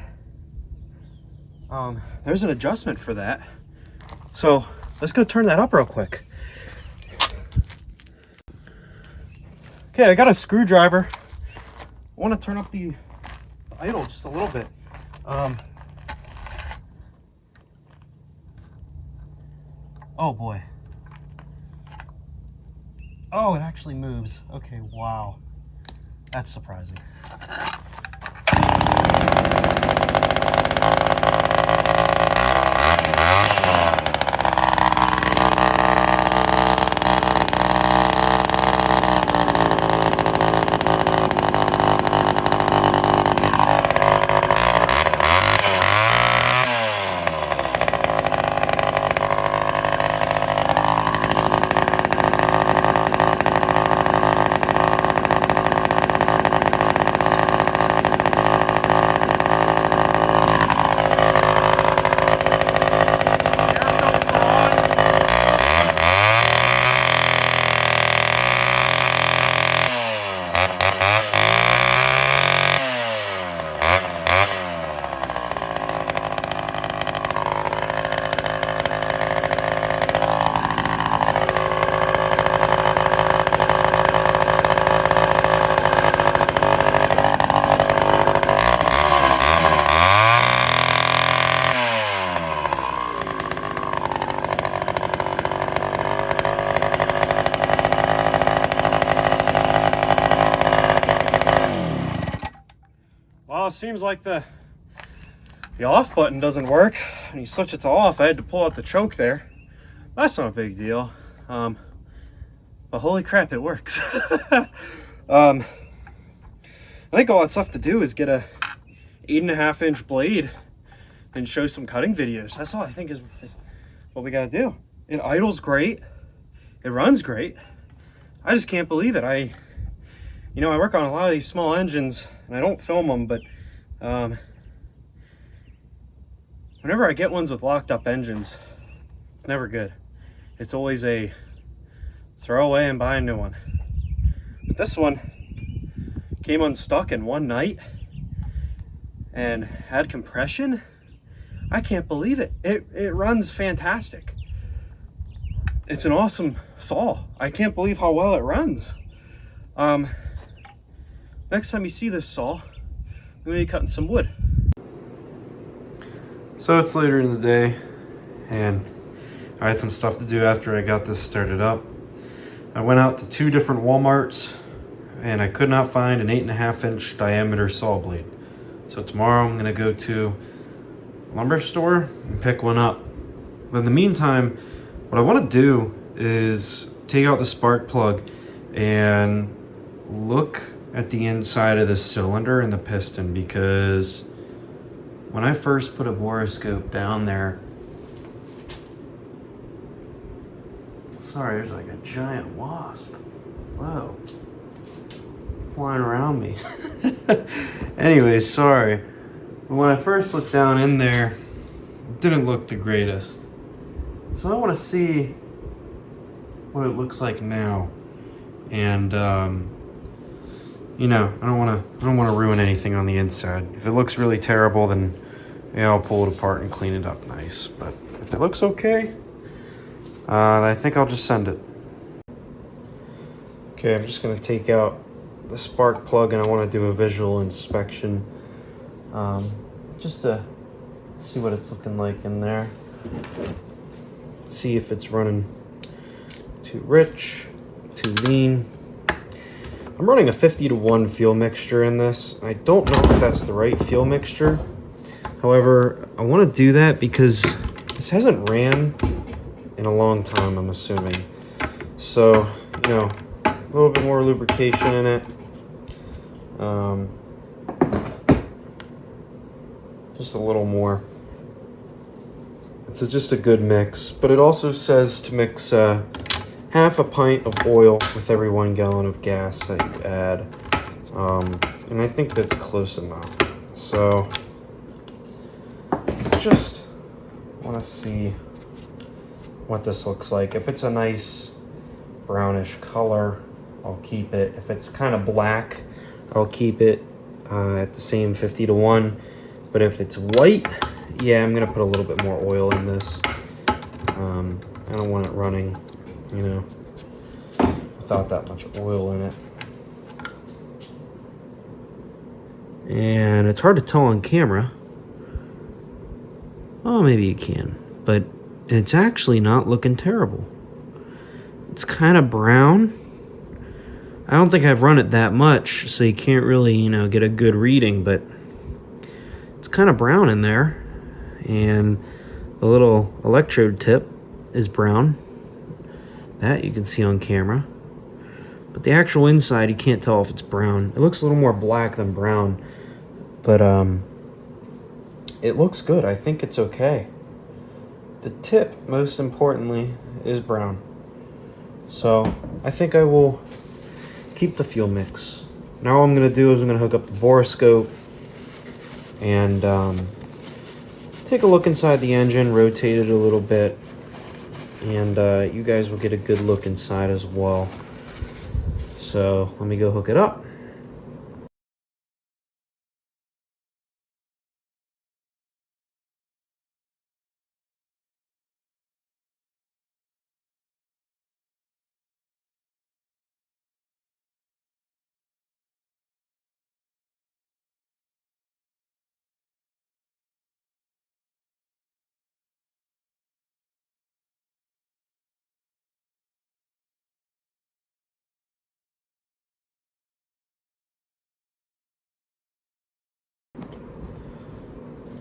there's an adjustment for that. So let's go turn that up real quick. Okay, I got a screwdriver. I want to turn up the idle just a little bit. Oh boy. Oh, it actually moves. Okay, wow. That's surprising. it seems like the off button doesn't work. When you switch it to off, I had to pull out the choke there. That's not a big deal. But holy crap, it works. I think all that's left to do is get a 8.5-inch blade and show some cutting videos. That's all I think is what we gotta do. It idles great. It runs great. I just can't believe it. I work on a lot of these small engines and I don't film them, but whenever I get ones with locked up engines, it's never good. It's always a throw away and buy a new one. But this one came unstuck in one night and had compression. I can't believe it. It runs fantastic. It's an awesome saw. I can't believe how well it runs. Next time you see this saw, I'm gonna be cutting some wood. So it's later in the day and I had some stuff to do after I got this started up. I went out to 2 different Walmarts and I could not find an 8.5-inch diameter saw blade. So tomorrow I'm gonna go to a lumber store and pick one up. But in the meantime, what I wanna do is take out the spark plug and look at the inside of the cylinder and the piston, because when I first put a borescope down there, sorry, there's like a giant wasp. Whoa. Flying around me. Anyways, sorry. But when I first looked down in there, it didn't look the greatest. So I want to see what it looks like now. And I don't want to ruin anything on the inside. If it looks really terrible, then yeah, I'll pull it apart and clean it up nice. But if it looks okay, I think I'll just send it. Okay, I'm just gonna take out the spark plug and I want to do a visual inspection, just to see what it's looking like in there. See if it's running too rich, too lean. I'm running a 50-to-1 fuel mixture in this. I don't know if that's the right fuel mixture. However, I want to do that because this hasn't ran in a long time, I'm assuming. So, a little bit more lubrication in it. Just a little more. It's just a good mix, but it also says to mix half a pint of oil with every 1 gallon of gas that you add. And I think that's close enough. So, just want to see what this looks like. If it's a nice brownish color, I'll keep it. If it's kind of black, I'll keep it at the same 50-to-1. But if it's white, yeah, I'm gonna put a little bit more oil in this. I don't want it running, without that much oil in it. And it's hard to tell on camera. Oh, maybe you can, but it's actually not looking terrible. It's kind of brown. I don't think I've run it that much, so you can't really, get a good reading, but it's kind of brown in there. And the little electrode tip is brown. That you can see on camera. But the actual inside, you can't tell if it's brown. It looks a little more black than brown, but it looks good. I think it's okay. The tip, most importantly, is brown. So I think I will keep the fuel mix. Now what I'm gonna do is I'm gonna hook up the borescope and take a look inside the engine, rotate it a little bit, and you guys will get a good look inside as well. So let me go hook it up.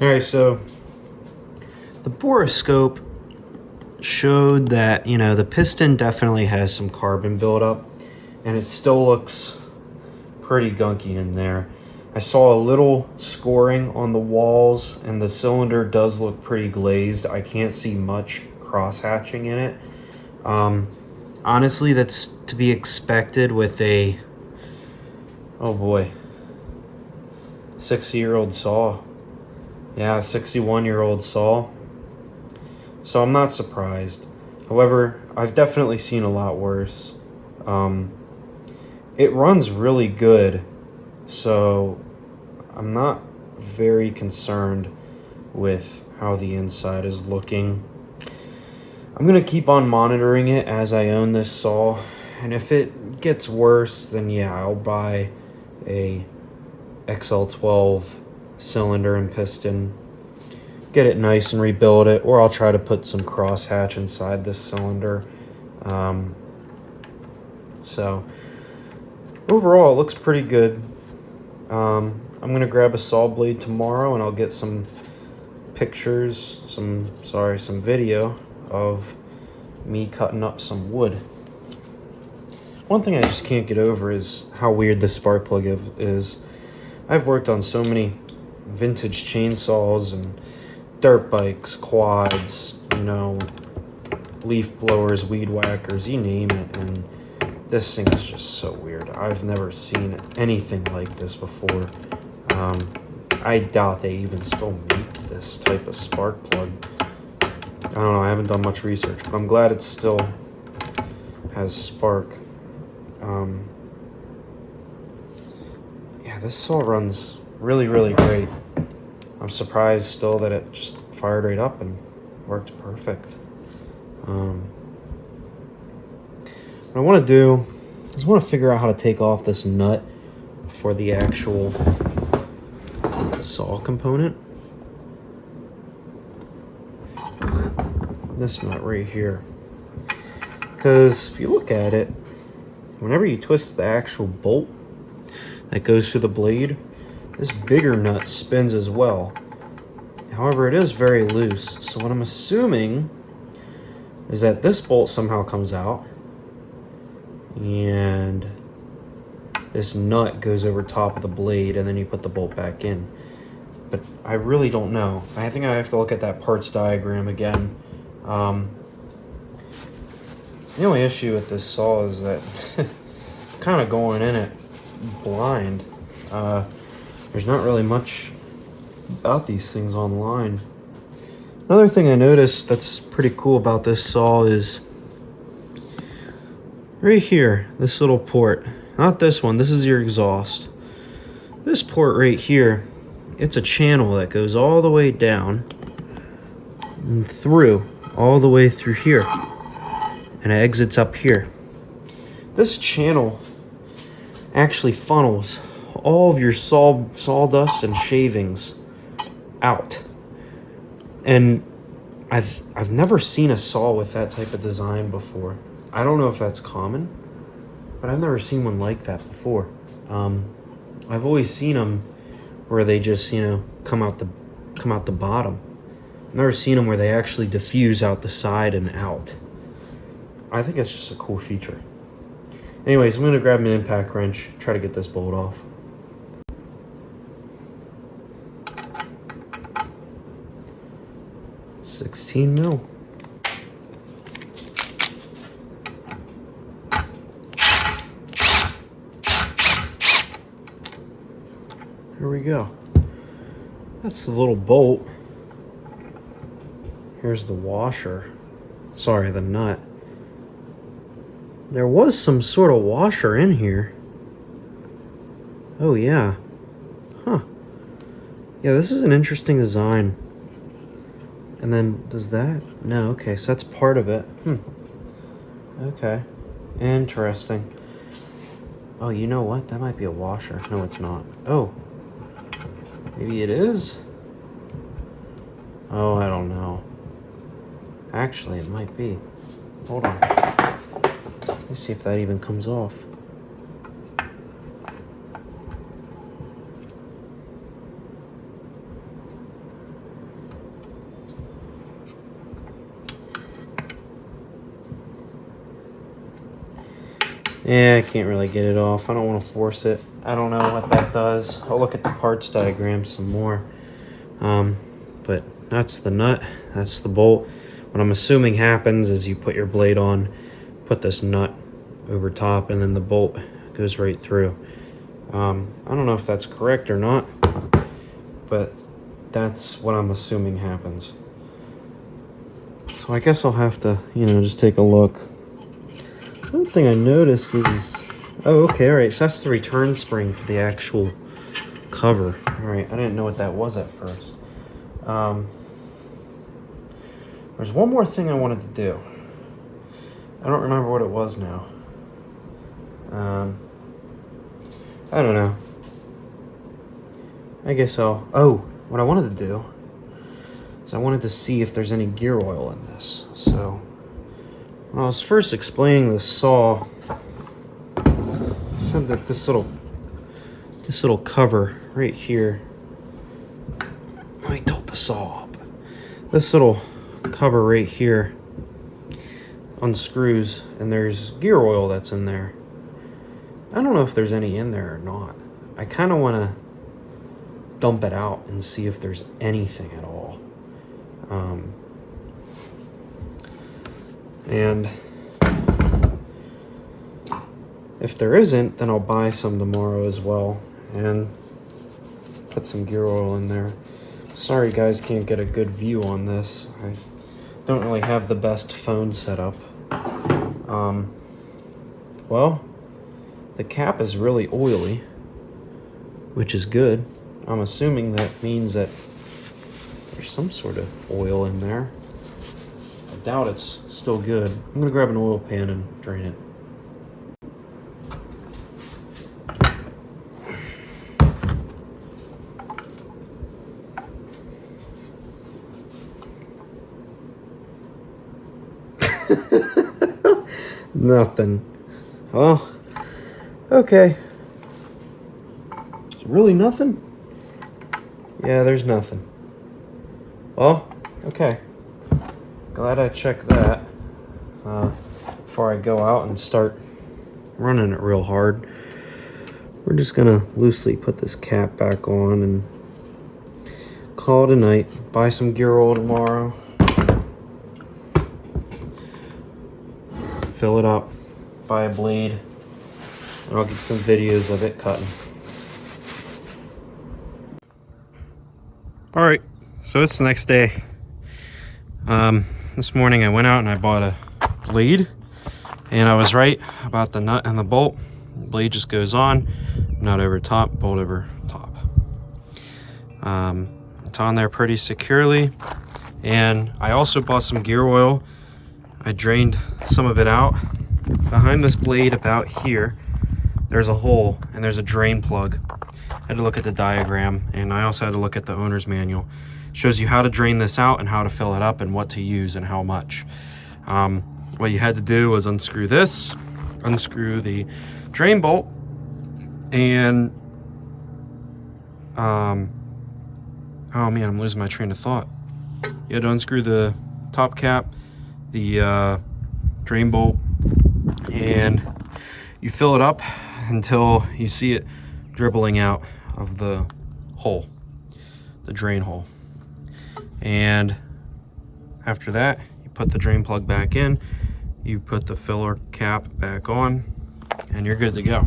All right, so the borescope showed that, you know, the piston definitely has some carbon buildup, and it still looks pretty gunky in there. I saw a little scoring on the walls, and the cylinder does look pretty glazed. I can't see much cross-hatching in it. Honestly, that's to be expected with a, oh boy, 60-year-old saw. Yeah, 61-year-old saw. So I'm not surprised. However, I've definitely seen a lot worse. It runs really good, so I'm not very concerned with how the inside is looking. I'm gonna keep on monitoring it as I own this saw, and if it gets worse, then yeah, I'll buy a XL12 cylinder and piston, get it nice and rebuild it, or I'll try to put some crosshatch inside this cylinder. So overall, it looks pretty good. I'm gonna grab a saw blade tomorrow, and I'll get some pictures, some video of me cutting up some wood. One thing I just can't get over is how weird this spark plug is. I've worked on so many vintage chainsaws and dirt bikes, quads, you know, leaf blowers, weed whackers, you name it, and this thing is just so weird. I've never seen anything like this before. I doubt they even still make this type of spark plug. I don't know, I haven't done much research, but I'm glad it still has spark. Yeah, this saw runs really, really great. I'm surprised still that it just fired right up and worked perfect. What I want to do is want to figure out how to take off this nut for the actual saw component. This nut right here. Because if you look at it, whenever you twist the actual bolt that goes through the blade, this bigger nut spins as well. However, it is very loose. So what I'm assuming is that this bolt somehow comes out and this nut goes over top of the blade, and then you put the bolt back in. But I really don't know. I think I have to look at that parts diagram again. The only issue with this saw is that kind of going in it blind. There's not really much about these things online. Another thing I noticed that's pretty cool about this saw is right here, this little port. Not this one, this is your exhaust. This port right here, it's a channel that goes all the way down and through, all the way through here, and it exits up here. This channel actually funnels all of your sawdust and shavings out. And I've never seen a saw with that type of design before. I don't know if that's common, but I've never seen one like that before. I've always seen them where they just, you know, come out the bottom. I've never seen them where they actually diffuse out the side and out. I think it's just a cool feature. Anyways, I'm gonna grab an impact wrench, try to get this bolt off. $16 mil. Here we go. That's the little bolt. Here's the washer. Sorry, the nut. There was some sort of washer in here. Oh yeah. Huh. Yeah, this is an interesting design. And then, does that? No, okay, so that's part of it. Okay. Interesting. Oh, you know what? That might be a washer. No, it's not. Oh. Maybe it is? Oh, I don't know. Actually, it might be. Hold on. Let's see if that even comes off. Yeah, I can't really get it off. I don't want to force it. I don't know what that does. I'll look at the parts diagram some more. But that's the nut, that's the bolt. What I'm assuming happens is you put your blade on, put this nut over top, and then the bolt goes right through. I don't know if that's correct or not, but that's what I'm assuming happens. So I guess I'll have to, just take a look. One thing I noticed is, oh, okay, all right, so that's the return spring for the actual cover. All right, I didn't know what that was at first. There's one more thing I wanted to do. I don't remember what it was now. I don't know. I guess what I wanted to do is I wanted to see if there's any gear oil in this. So when I was first explaining the saw, I said that this little cover right here, let me tilt the saw up. This little cover right here unscrews and there's gear oil that's in there. I don't know if there's any in there or not. I kind of want to dump it out and see if there's anything at all. And if there isn't, then I'll buy some tomorrow as well and put some gear oil in there. Sorry guys, can't get a good view on this. I don't really have the best phone setup. Well, the cap is really oily, which is good. I'm assuming that means that there's some sort of oil in there. I doubt it's still good. I'm gonna grab an oil pan and drain it. Nothing. Well, okay. Is really nothing? Yeah, there's nothing. Well, okay. Glad I checked that before I go out and start running it real hard. We're just gonna loosely put this cap back on and call it a night. Buy some gear oil tomorrow. Fill it up, buy a blade, and I'll get some videos of it cutting. All right, so it's the next day. This morning I went out and I bought a blade, and I was right about the nut and the bolt. The blade just goes on, nut over top, bolt over top. It's on there pretty securely, and I also bought some gear oil. I drained some of it out. Behind this blade about here, there's a hole and there's a drain plug. I had to look at the diagram, and I also had to look at the owner's manual. It shows you how to drain this out and how to fill it up and what to use and how much. What you had to do was unscrew this, unscrew the drain bolt, and oh man, I'm losing my train of thought. You had to unscrew the top cap, the drain bolt, and you fill it up until you see it dribbling out of the hole, the drain hole. And after that, you put the drain plug back in, you put the filler cap back on, and you're good to go.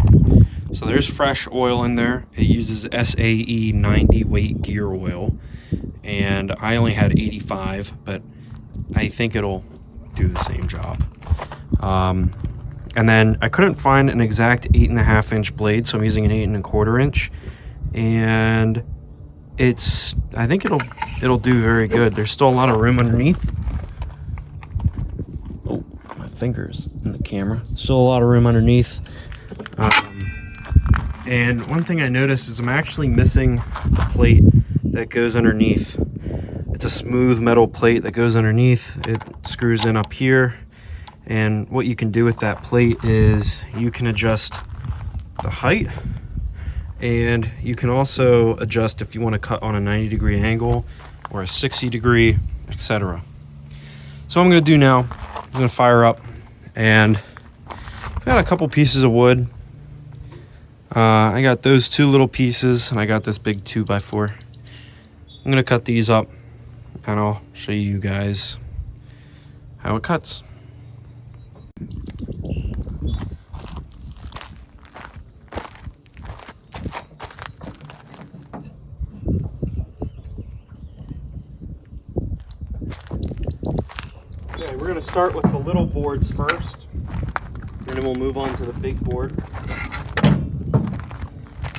So there's fresh oil in there. It uses SAE 90 weight gear oil, and I only had 85, but I think it'll do the same job. And then I couldn't find an exact 8.5 inch blade, so I'm using an 8.25 inch, and I think it'll do very good. There's still a lot of room underneath. Oh, my fingers in the camera. Still a lot of room underneath. And one thing I noticed is I'm actually missing the plate that goes underneath. It's a smooth metal plate that goes underneath. It screws in up here, and what you can do with that plate is you can adjust the height, and you can also adjust if you want to cut on a 90-degree angle or a 60-degree, etc. So what I'm going to do now, I'm going to fire up and Got a couple pieces of wood. I got those 2 little pieces, and I got this big 2x4. I'm gonna cut these up, and I'll show you guys how it cuts. Okay, we're gonna start with the little boards first, and then we'll move on to the big board.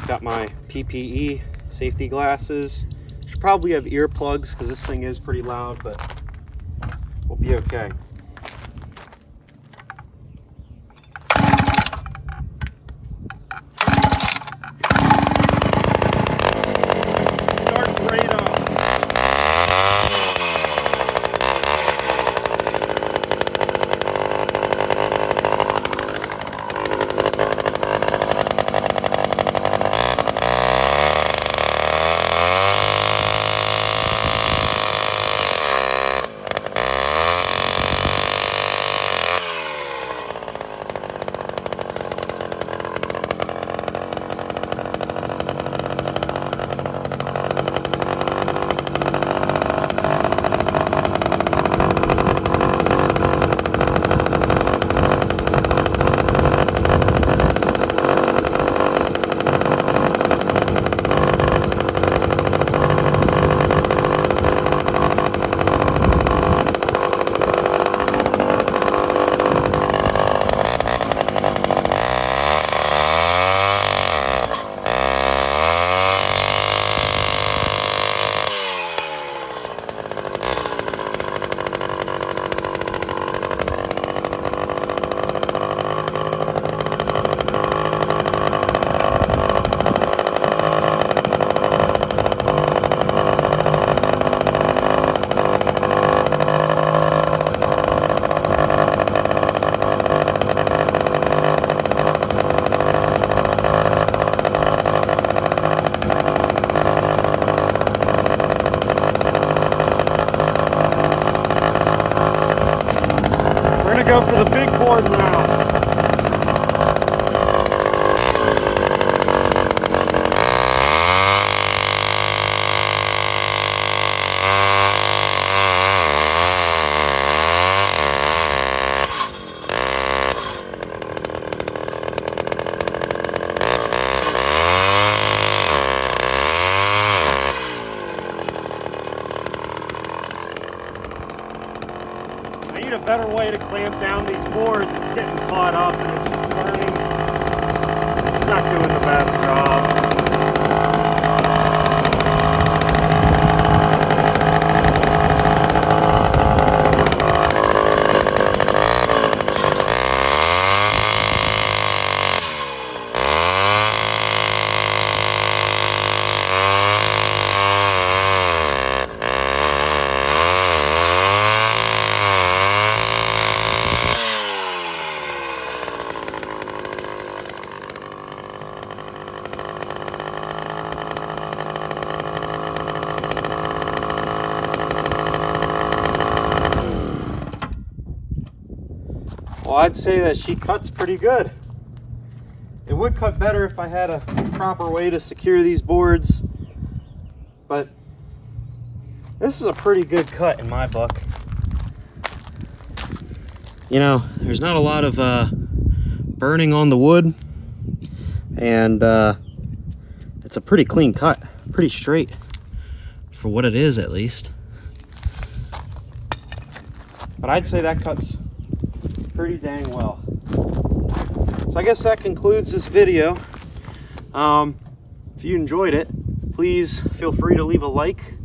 Got my PPE safety glasses. Should probably have earplugs because this thing is pretty loud, but we'll be okay. Starts right off. Go for the big board now. I need a better way to clamp down these boards. It's getting caught up and it's just turning. It's not doing the best job. Well, I'd say that she cuts pretty good. It would cut better if I had a proper way to secure these boards, but this is a pretty good cut in my book. You know, there's not a lot of burning on the wood, and it's a pretty clean cut, pretty straight for what it is, at least. But I'd say that cuts pretty dang well. So I guess that concludes this video. If you enjoyed it, please feel free to leave a like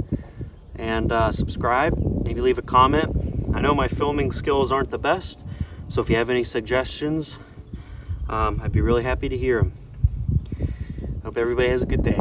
and subscribe, maybe leave a comment. I know my filming skills aren't the best, so if you have any suggestions, I'd be really happy to hear them. Hope everybody has a good day.